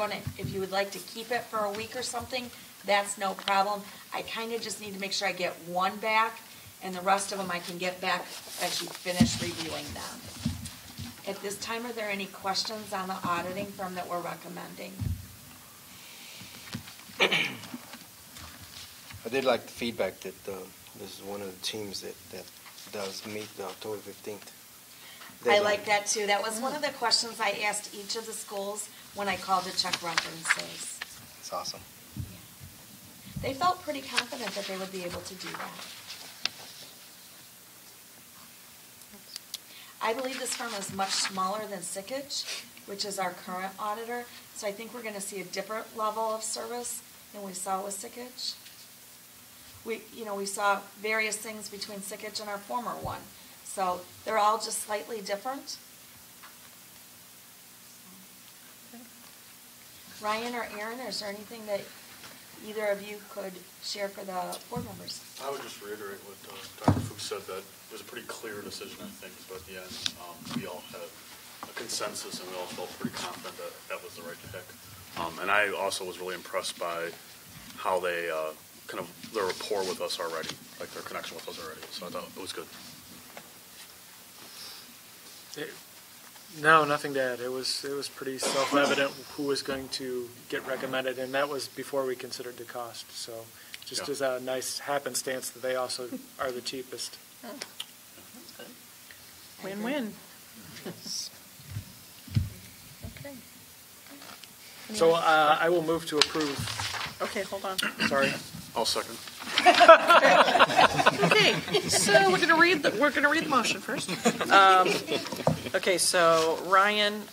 would like to keep it for a week or something, that's no problem. I kind of just need to make sure I get one back, and the rest of them I can get back as you finish reviewing them. At this time, are there any questions on the auditing firm that we're recommending? I did like the feedback that this is one of the teams that does meet the October 15th. I like that too. That was one of the questions I asked each of the schools when I called to check references. It's awesome. They felt pretty confident that they would be able to do that. I believe this firm is much smaller than Sickich, which is our current auditor, so I think we're going to see a different level of service than we saw with Sickich. We saw various things between Sickich and our former one, so they're all just slightly different. Ryan or Aaron, is there anything that either of you could share for the board members? I would just reiterate what Dr. Fuchs said, that it was a pretty clear decision, I think, so at the end, we all had a consensus and we all felt pretty confident that that was the right pick. And I also was really impressed by how they kind of their rapport with us already, like their connection with us already, so I thought it was good. No, nothing to add. It was pretty self-evident who was going to get recommended, and that was before we considered the cost. So just as a nice happenstance that they also are the cheapest. Oh. Win-win. Okay. So I will move to approve. Okay, hold on. Sorry. I'll second. Okay, so we're going to read the motion first. Okay, so Ryan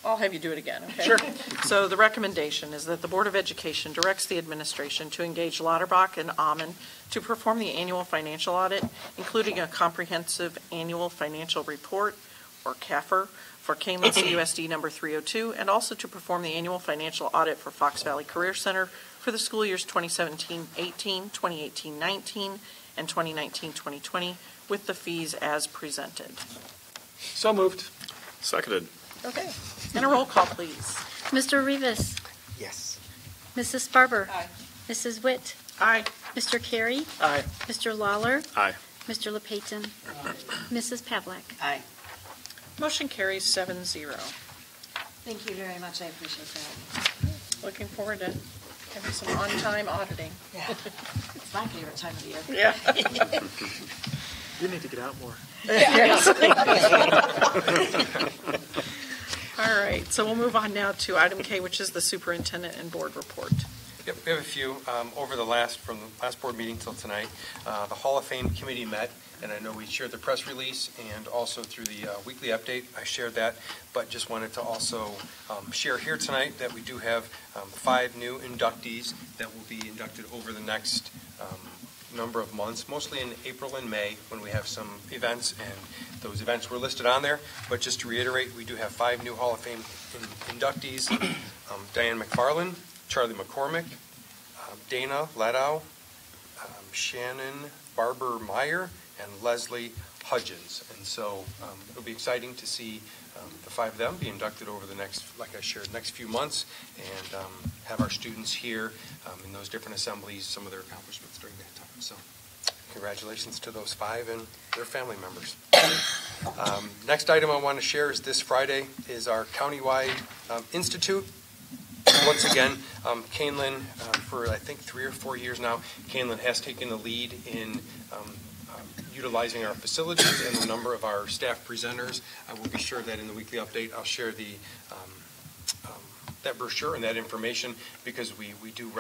I'll have you do it again, okay? Sure. So the recommendation is that the Board of Education directs the administration to engage Lauterbach and Ammann to perform the annual financial audit, including a comprehensive annual financial report, or CAFR, for Canelan CUSD number 302, and also to perform the annual financial audit for Fox Valley Career Center for the school years 2017-18, 2018-19, and 2019-2020, with the fees as presented. So moved. Seconded. Okay. And a roll call, please. Mr. Rivas. Yes. Mrs. Barber. Aye. Mrs. Witt. Aye. Mr. Carey. Aye. Mr. Lawler. Aye. Mr. LePayton. Mrs. Pavlik. Aye. Motion carries 7-0. Thank you very much. I appreciate that. Looking forward to having some on-time auditing. Yeah. It's my favorite time of the year. Yeah. You need to get out more. All right, so we'll move on now to item K, which is the superintendent and board report. Yep, we have a few. From the last board meeting till tonight, the Hall of Fame committee met, and I know we shared the press release and also through the weekly update, I shared that, but just wanted to also share here tonight that we do have 5 new inductees that will be inducted over the next number of months, mostly in April and May when we have some events, and those events were listed on there. But just to reiterate, we do have 5 new Hall of Fame inductees: Diane McFarland, Charlie McCormick, Dana Leddow, Shannon Barber Meyer, and Leslie Hudgens. And so it'll be exciting to see the 5 of them be inducted over the next, like I shared, next few months, and have our students here in those different assemblies, some of their accomplishments during that time. So congratulations to those 5 and their family members. Next item I want to share is this Friday is our countywide institute. Once again, Canelan, for I think 3 or 4 years now, Canelan has taken the lead in utilizing our facilities and the number of our staff presenters. I will be sure that in the weekly update I'll share the that brochure and that information, because we do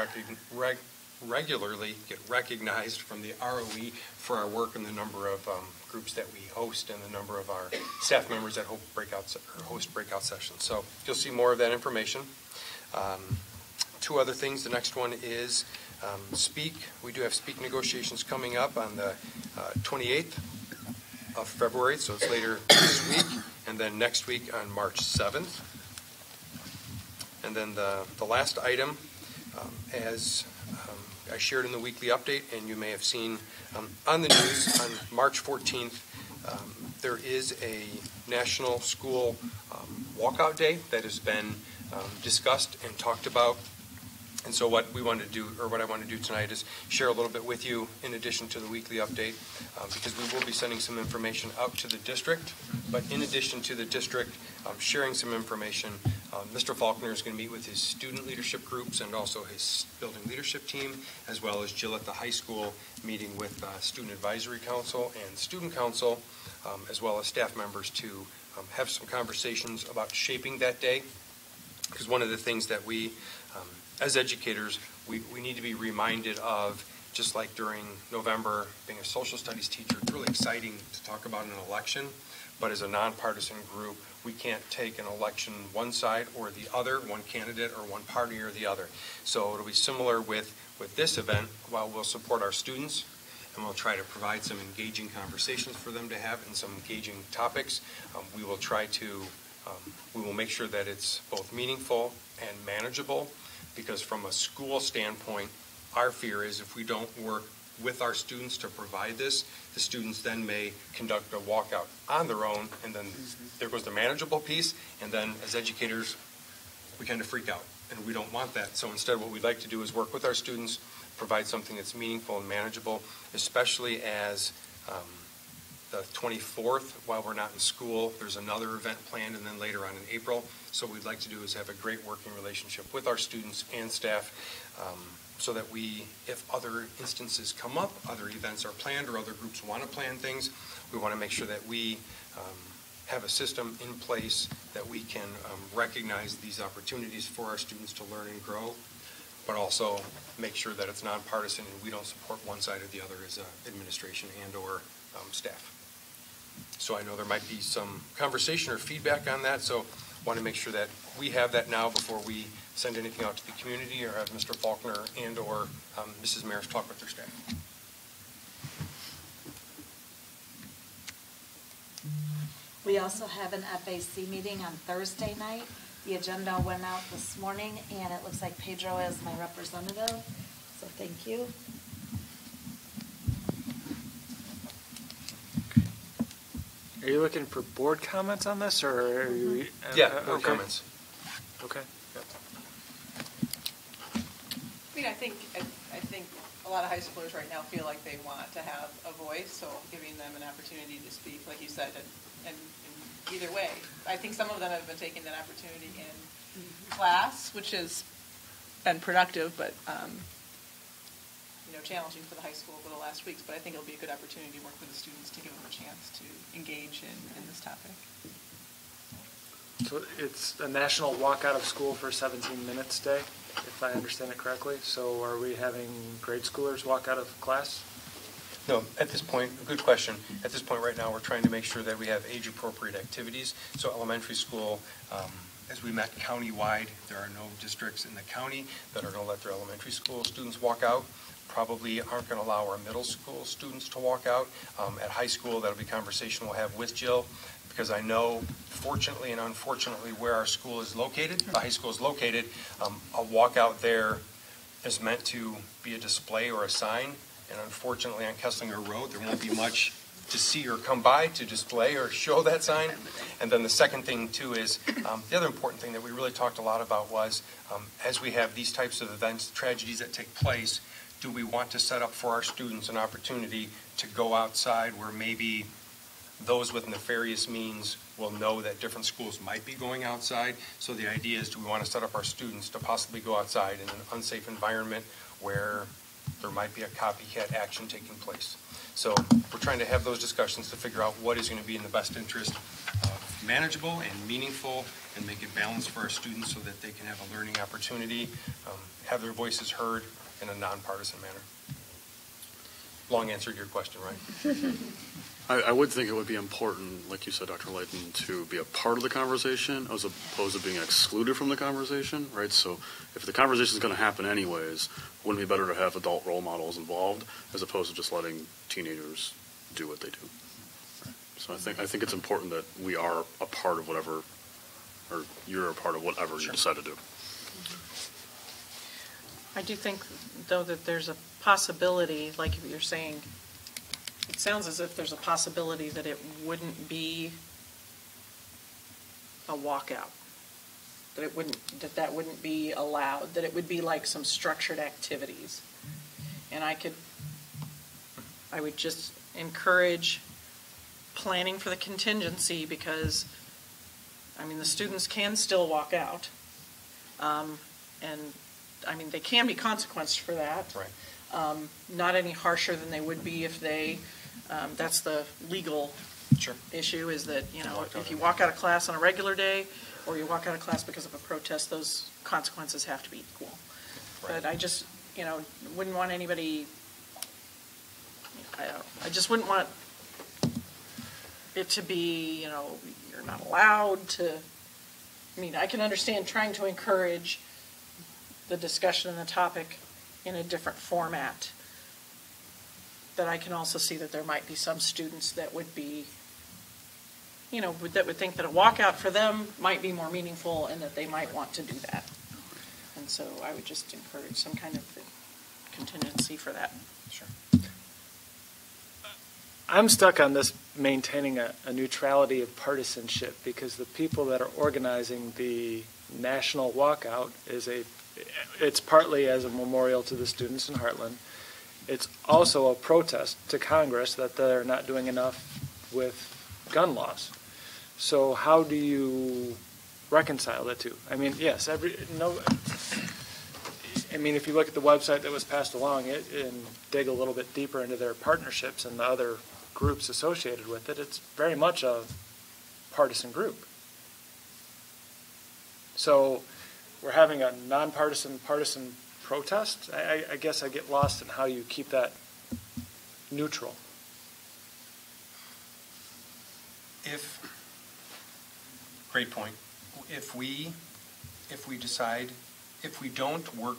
regularly get recognized from the ROE for our work and the number of groups that we host and the number of our staff members that host breakout sessions. So you'll see more of that information. 2 other things. The next one is Speak. We do have Speak negotiations coming up on the 28th of February, so it's later this week, and then next week on March 7th. And then the last item, as I shared in the weekly update, and you may have seen on the news on March 14th, there is a National School Walkout Day that has been discussed and talked about. And so what we want to do, or what I want to do tonight, is share a little bit with you in addition to the weekly update, because we will be sending some information out to the district. But in addition to the district sharing some information, Mr. Faulkner is going to meet with his student leadership groups and also his building leadership team, as well as Jill at the high school, meeting with Student Advisory Council and Student Council, as well as staff members to have some conversations about shaping that day. Because one of the things that we, as educators, we need to be reminded of, just like during November, being a social studies teacher, it's really exciting to talk about an election, but as a nonpartisan group, we can't take an election one side or the other, one candidate or one party or the other. So it'll be similar with this event. While we'll support our students and we'll try to provide some engaging conversations for them to have and some engaging topics, we will try to, we will make sure that it's both meaningful and manageable, because from a school standpoint, our fear is if we don't work with our students to provide this, the students then may conduct a walkout on their own, and then there goes the manageable piece, and then as educators, we kind of freak out, and we don't want that. So instead, what we'd like to do is work with our students, provide something that's meaningful and manageable, especially as the 24th, while we're not in school, there's another event planned, and then later on in April. So what we'd like to do is have a great working relationship with our students and staff, so that we, if other instances come up, other events are planned, or other groups want to plan things, we want to make sure that we have a system in place that we can recognize these opportunities for our students to learn and grow, but also make sure that it's nonpartisan and we don't support one side or the other as administration and or staff. So I know there might be some conversation or feedback on that, so want to make sure that we have that now before we send anything out to the community or have Mr. Faulkner and or Mrs. Maris talk with their staff. We also have an FAC meeting on Thursday night. The agenda went out this morning, and it looks like Pedro is my representative, so thank you. Are you looking for board comments on this, or are you? Board comments. Okay. I mean, I think a lot of high schoolers right now feel like they want to have a voice, so giving them an opportunity to speak, like you said, and either way. I think some of them have been taking that opportunity in class, which has been productive, but challenging for the high school over the last weeks. But I think it'll be a good opportunity to work with the students to give them a chance to engage in this topic. So it's a national walk out of school for 17 minutes day, if I understand it correctly. So are we having grade schoolers walk out of class? No, at this point, good question. At this point right now, we're trying to make sure that we have age-appropriate activities. So elementary school, as we met countywide, there are no districts in the county that are going to let their elementary school students walk out. Probably aren't going to allow our middle school students to walk out. At high school, that'll be a conversation we'll have with Jill, because I know, fortunately and unfortunately, where our school is located, the high school is located, a walkout there is meant to be a display or a sign, and unfortunately on Kesslinger Road, there won't be much to see or come by to display or show that sign. And then the second thing, too, is the other important thing that we really talked a lot about was, as we have these types of events, tragedies that take place, do we want to set up for our students an opportunity to go outside where maybe those with nefarious means will know that different schools might be going outside? So the idea is, do we want to set up our students to possibly go outside in an unsafe environment where there might be a copycat action taking place? So we're trying to have those discussions to figure out what is going to be in the best interest of manageable and meaningful, and make it balanced for our students so that they can have a learning opportunity, have their voices heard in a nonpartisan manner. Long answer to your question, right? I would think it would be important, like you said, Dr. Layton, to be a part of the conversation as opposed to being excluded from the conversation, right? So if the conversation is going to happen anyways, wouldn't it be better to have adult role models involved as opposed to just letting teenagers do what they do? Right? So I think it's important that we are a part of whatever, or you're a part of whatever you decide to do. I do think, though, that there's a possibility, like you're saying, it sounds as if there's a possibility that it wouldn't be a walkout, that wouldn't be allowed, that it would be like some structured activities. And I would just encourage planning for the contingency, because, I mean, the students can still walk out. And, I mean, they can be consequenced for that. Right. Not any harsher than they would be if they, that's the legal Sure. issue, is that, you know, if you walk out of class on a regular day, or you walk out of class because of a protest, those consequences have to be equal. Right. But I just, you know, wouldn't want anybody, I just wouldn't want it to be, you know, you're not allowed to, I mean, I can understand trying to encourage the discussion and the topic in a different format. But I can also see that there might be some students that would be, you know, that would think that a walkout for them might be more meaningful, and that they might want to do that. And so I would just encourage some kind of contingency for that. Sure. I'm stuck on this maintaining a neutrality of partisanship, because the people that are organizing the national walkout it's partly as a memorial to the students in Heartland. It's also a protest to Congress that they're not doing enough with gun laws. So how do you reconcile the two? I mean, yes, I mean, if you look at the website that was passed along and dig a little bit deeper into their partnerships and the other groups associated with it, it's very much a partisan group. So we're having a nonpartisan partisan protest. I guess I get lost in how you keep that neutral. Great point. If we don't work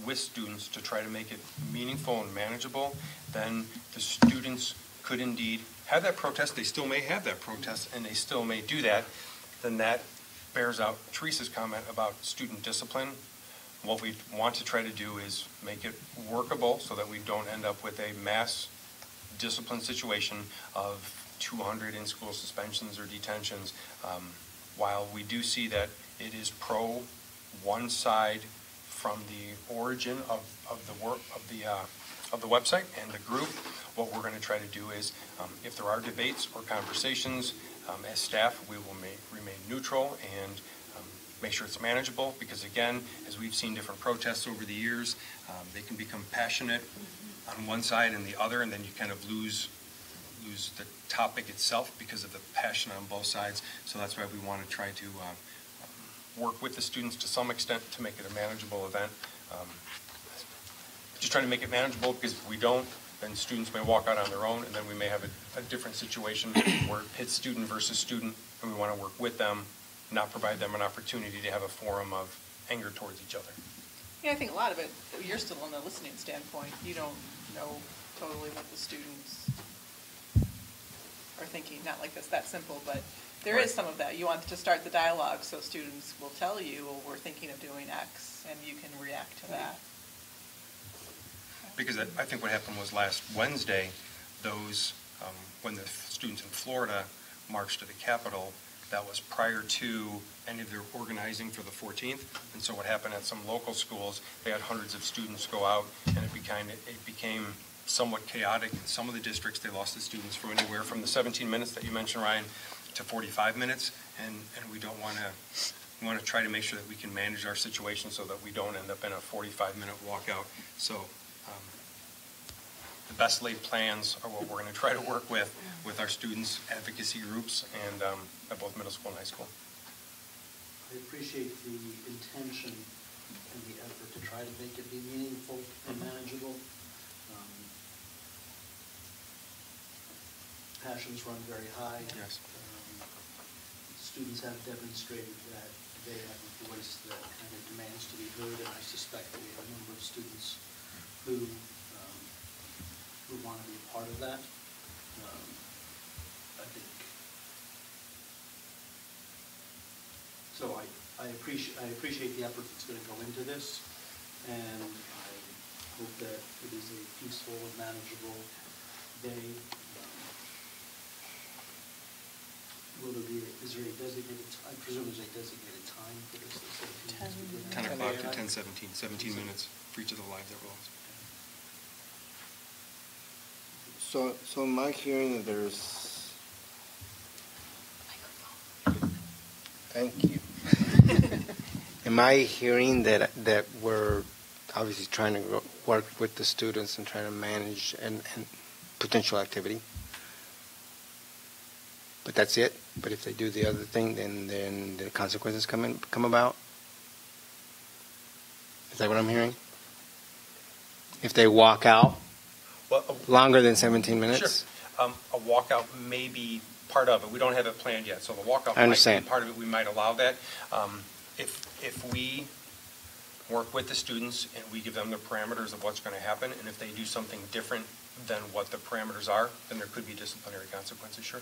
with students to try to make it meaningful and manageable, then the students could indeed have that protest. They still may have that protest, and they still may do that. Then that bears out Teresa's comment about student discipline. What we want to try to do is make it workable so that we don't end up with a mass discipline situation of 200 in-school suspensions or detentions. While we do see that it is pro one side from the origin of the work of the website and the group, what we're going to try to do is, if there are debates or conversations, as staff, we will remain neutral and make sure it's manageable, because again, as we've seen different protests over the years, they can become passionate on one side and the other, and then you kind of lose the topic itself because of the passion on both sides. So that's why we want to try to work with the students to some extent to make it a manageable event. Just trying to make it manageable, because if we don't, then students may walk out on their own, and then we may have a different situation where it hits student versus student, and we want to work with them, not provide them an opportunity to have a forum of anger towards each other. Yeah, I think a lot of it, you're still on the listening standpoint. You don't know totally what the students are thinking. Not like that's that simple, but there is some of that. You want to start the dialogue so students will tell you, well, we're thinking of doing X, and you can react to that. Because I think what happened was last Wednesday, when the students in Florida marched to the Capitol, that was prior to any of their organizing for the 14th. And so what happened at some local schools, they had hundreds of students go out, and it became somewhat chaotic. In some of the districts, they lost the students from anywhere from the 17 minutes that you mentioned, Ryan, to 45 minutes. And we don't want to. We want to try to make sure that we can manage our situation so that we don't end up in a 45-minute walkout. So the best laid plans are what we're going to try to work with our students, advocacy groups, and at both middle school and high school. I appreciate the intention and the effort to try to make it be meaningful and manageable. Passions run very high. Yes. Students have demonstrated that they have a voice that kind of demands to be heard, and I suspect that we have a number of students who want to be a part of that. I think so. I appreciate the effort that's going to go into this, and hope that it is a peaceful and manageable day. Will there be, is there a designated, I presume there's a designated time for this? 10 o'clock to 10:17, 17 minutes for each of the lives that were lost. So am I hearing that there's... Thank you. Am I hearing that we're obviously trying to work with the students and trying to manage and potential activity? But that's it? But if they do the other thing, then the consequences come about? Is that what I'm hearing? If they walk out longer than 17 minutes? Sure. A walkout may be part of it. We don't have it planned yet, so the walkout I might be understand. part of it. We might allow that. If we work with the students and we give them the parameters of what's going to happen, and if they do something different than what the parameters are, then there could be disciplinary consequences, sure.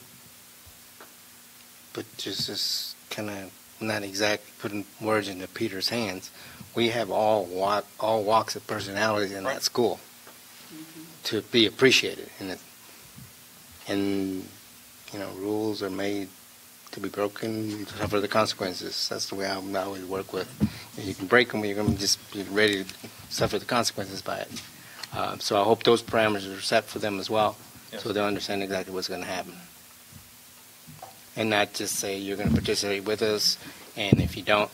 But just kind of not exactly putting words into Peter's hands, we have all walks of personalities in that school to be appreciated. And rules are made to be broken, you suffer the consequences. That's the way I always work with. You can break them, you're going to just be ready to suffer the consequences by it. So I hope those parameters are set for them as well, so they'll understand exactly what's going to happen. And not just say you're going to participate with us, and if you don't,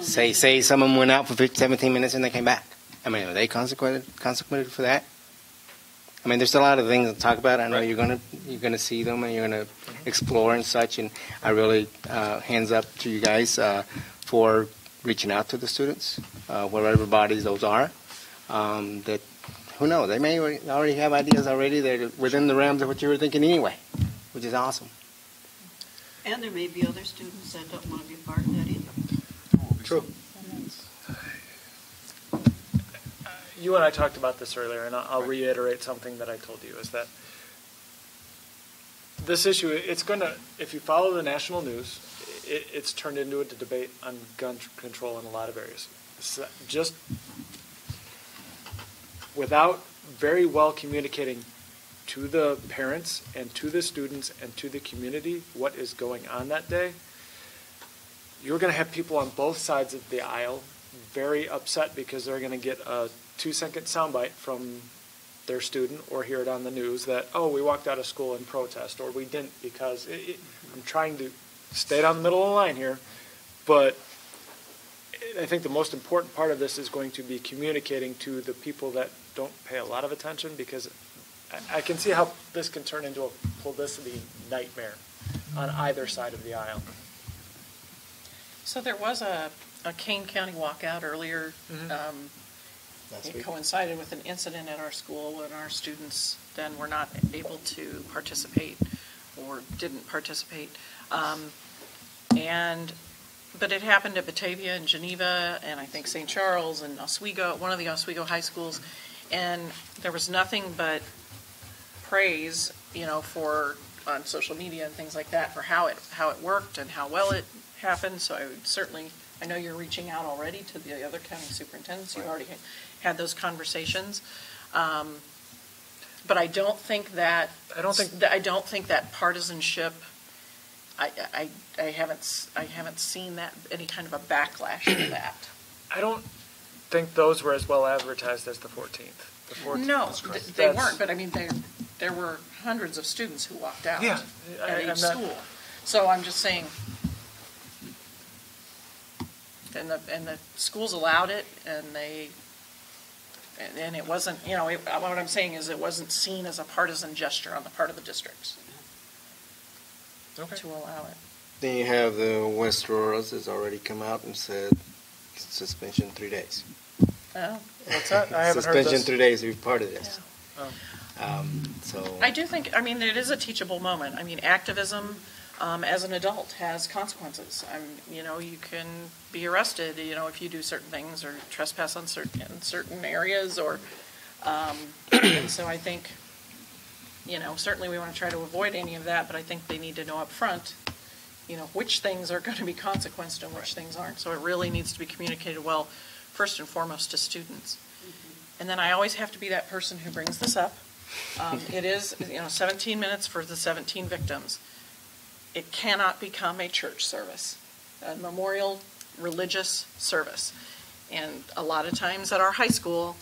say someone went out for 17 minutes and they came back. I mean, are they consequented for that? I mean, there's a lot of things to talk about. I know you're gonna see them and you're gonna explore and such. And I really hands up to you guys for reaching out to the students, wherever bodies those are. That who knows? They may already have ideas already that are within the realms of what you were thinking anyway, which is awesome. And there may be other students that don't want to be part of that either. True. You and I talked about this earlier, and I'll reiterate something that I told you, is that this issue, it's going to, if you follow the national news, it's turned into a debate on gun control in a lot of areas. So just without very well communicating to the parents and to the students and to the community what is going on that day, you're going to have people on both sides of the aisle very upset because they're going to get a 2-second soundbite from their student or hear it on the news that, oh, we walked out of school in protest, or we didn't because I'm trying to stay down the middle of the line here, but I think the most important part of this is going to be communicating to the people that don't pay a lot of attention, because I can see how this can turn into a publicity nightmare on either side of the aisle. So there was a Kane County walkout earlier. It coincided with an incident at our school when our students then were not able to participate or didn't participate. But it happened at Batavia and Geneva and I think St. Charles and Oswego, one of the Oswego high schools, and there was nothing but praise, for on social media and things like that for how it worked and how well it happened. So I would certainly, I know you're reaching out already to the other county superintendents. You already had those conversations, but I don't think that partisanship. I haven't seen that any kind of a backlash to that. I don't think those were as well advertised as the 14th. No, they weren't. But I mean, there were hundreds of students who walked out at each school. So I'm just saying, and the schools allowed it, and it wasn't. What I'm saying is, it wasn't seen as a partisan gesture on the part of the districts. To allow it. Then you have the West Auroras has already come out and said suspension 3 days. Oh, what's that? I haven't heard this. Suspension 3 days to be part of this. Yeah. So I do think. I mean, it is a teachable moment. I mean, activism as an adult has consequences. You can be arrested. If you do certain things or trespass on certain areas, or and so I think. Certainly we want to try to avoid any of that, but I think they need to know up front, which things are going to be consequenced and which things aren't. So it really needs to be communicated well first and foremost to students. And then I always have to be that person who brings this up. It is, 17 minutes for the 17 victims. It cannot become a church service, a memorial religious service. And a lot of times at our high school,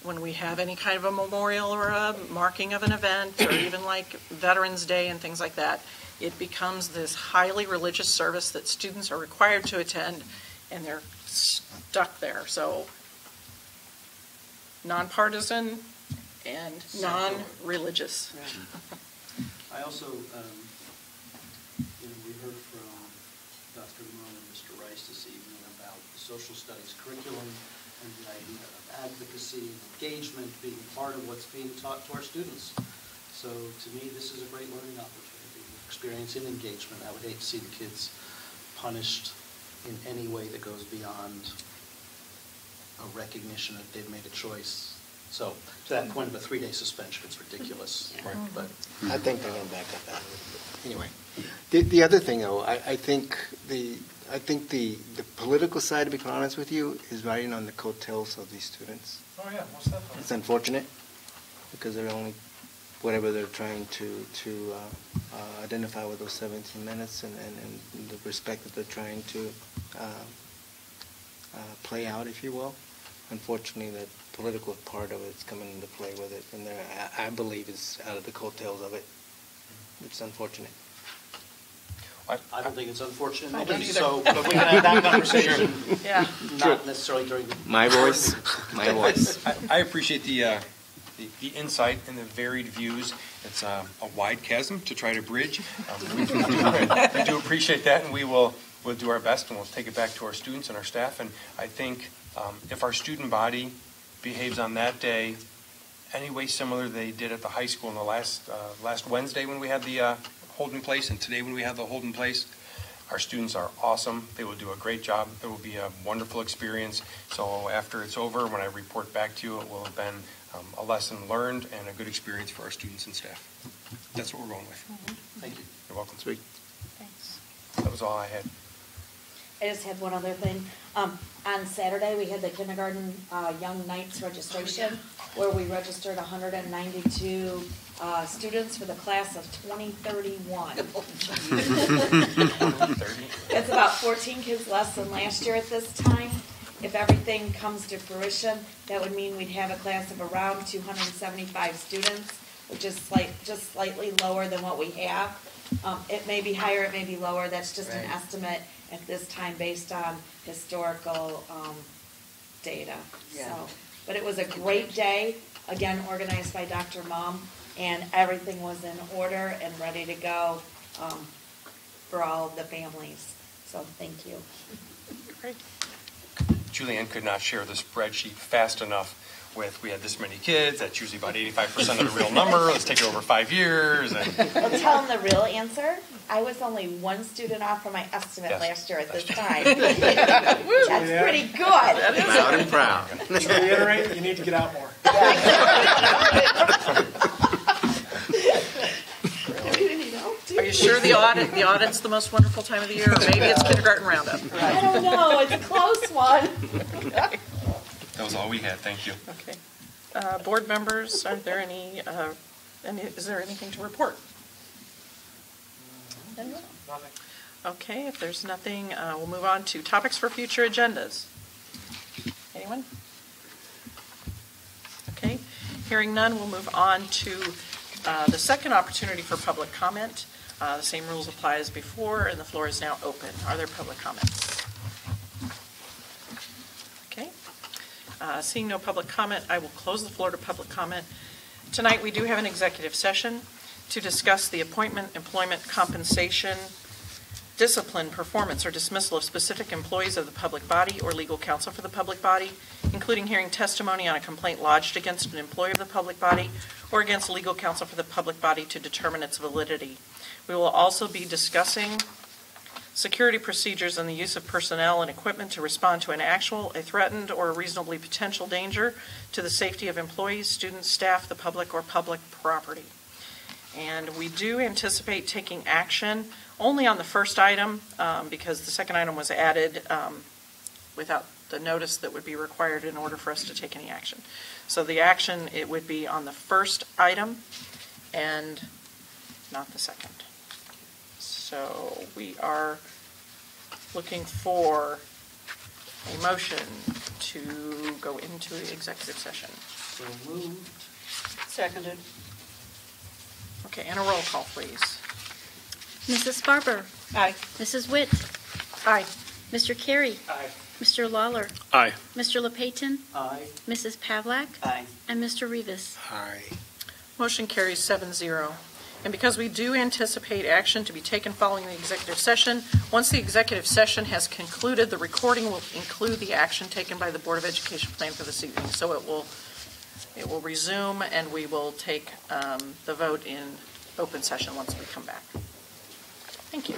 when we have any kind of a memorial or a marking of an event, or even like Veterans Day and things like that, it becomes this highly religious service that students are required to attend, and they're stuck there. So nonpartisan and non-religious. I also, we heard from Dr. Moon and Mr. Rice this evening about the social studies curriculum and the idea of advocacy and engagement being part of what's being taught to our students. So to me, this is a great learning opportunity, experience in engagement. I would hate to see the kids punished in any way that goes beyond a recognition that they've made a choice. So to that point of a 3-day suspension, it's ridiculous. Right. But I think they're going to back up that a little bit. Anyway, the other thing, though, I think the political side, to be quite honest with you, is riding on the coattails of these students. Oh, yeah, most definitely. It's unfortunate because they're only whatever they're trying to identify with those 17 minutes and the respect that they're trying to play out, if you will. Unfortunately, that political part of it's coming into play with it, and I believe is out of the coattails of it. It's unfortunate. I don't think it's unfortunate. I don't either. So, but we can have that conversation. Yeah. Not necessarily during the. My voice. My voice. I appreciate the insight and the varied views. It's a wide chasm to try to bridge. We do appreciate that, and we'll do our best, and we'll take it back to our students and our staff. And I think if our student body behaves on that day any way similar they did at the high school in the last Wednesday when we had the Holden Place, and today when we have the Holden Place, our students are awesome. They will do a great job. It will be a wonderful experience. So after it's over, when I report back to you, it will have been a lesson learned and a good experience for our students and staff. That's what we're going with. Thank you. You're welcome. Sweet. Thanks. That was all I had. I just had one other thing. On Saturday, we had the kindergarten Young Knights registration, where we registered 192 students for the class of 2031. That's about 14 kids less than last year at this time. If everything comes to fruition, that would mean we'd have a class of around 275 students, which is just slightly lower than what we have. It may be higher, it may be lower. That's just an estimate at this time based on historical data. Yeah. So, but it was a great day, again, organized by Dr. Mum, and everything was in order and ready to go for all of the families. So thank you. Great. Julianne could not share the spreadsheet fast enough we had this many kids, that's usually about 85% of the real number, let's take it over 5 years. Well, tell them the real answer. I was only one student off from my estimate last year at this time. That's pretty good. Loud and proud. To reiterate, you need to get out more. Are you sure the audit's the most wonderful time of the year, or maybe it's kindergarten roundup? I don't know. It's a close one. That was all we had. Thank you. Okay. Board members, are there is there anything to report? Nothing. Okay, if there's nothing, we'll move on to topics for future agendas. Anyone? Okay, hearing none, we'll move on to the second opportunity for public comment. The same rules apply as before, and the floor is now open. Are there public comments? Okay. Seeing no public comment, I will close the floor to public comment. Tonight, we do have an executive session to discuss the appointment, employment, compensation, discipline, performance, or dismissal of specific employees of the public body or legal counsel for the public body, including hearing testimony on a complaint lodged against an employee of the public body or against legal counsel for the public body to determine its validity. We will also be discussing security procedures and the use of personnel and equipment to respond to an actual, a threatened, or a reasonably potential danger to the safety of employees, students, staff, the public, or public property. And we do anticipate taking action only on the first item because the second item was added without the notice that would be required in order for us to take any action. So the action, it would be on the first item and not the second. So we are looking for a motion to go into executive session. So moved. Seconded. Okay, and a roll call, please. Mrs. Farber. Aye. Mrs. Witt. Aye. Mr. Carey. Aye. Mr. Lawler. Aye. Mr. LePayton. Aye. Mrs. Pavlak. Aye. And Mr. Rivas. Aye. Motion carries 7-0. And because we do anticipate action to be taken following the executive session, once the executive session has concluded, the recording will include the action taken by the Board of Education plan for this evening. So it will resume, and we will take the vote in open session once we come back. Thank you.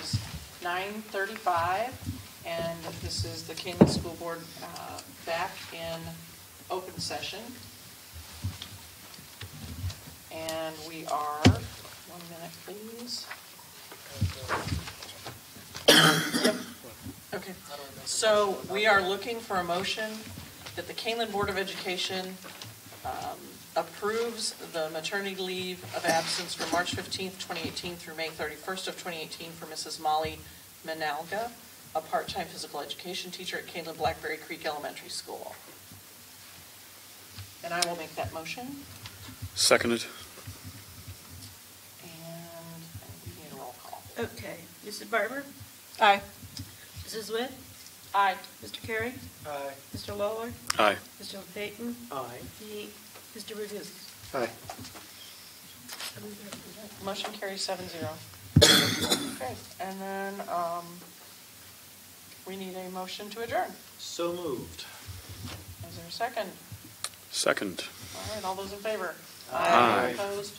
is 9:35, and this is the Kane School Board back in open session. And we are, 1 minute please. Yep. Okay. So we are looking for a motion that the Kaneland Board of Education approves the maternity leave of absence from March 15th, 2018 through May 31st of 2018 for Mrs. Molly Menalga, a part-time physical education teacher at Kaneland Blackberry Creek Elementary School. And I will make that motion. Seconded. And we need a roll call. Okay. Mrs. Barber? Aye. Mrs. Witt? Aye. Mr. Carey? Aye. Mr. Lawler? Aye. Mr. Payton? Aye. Mr. Revere? Aye. Motion carries 7-0. Okay, and then we need a motion to adjourn. So moved. Is there a second? Second. All right, all those in favor? Aye. Opposed?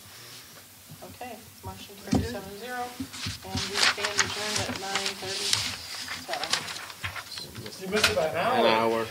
Okay, motion carries 7-0, and we stand adjourned at 9:37. You missed it by an hour. An hour.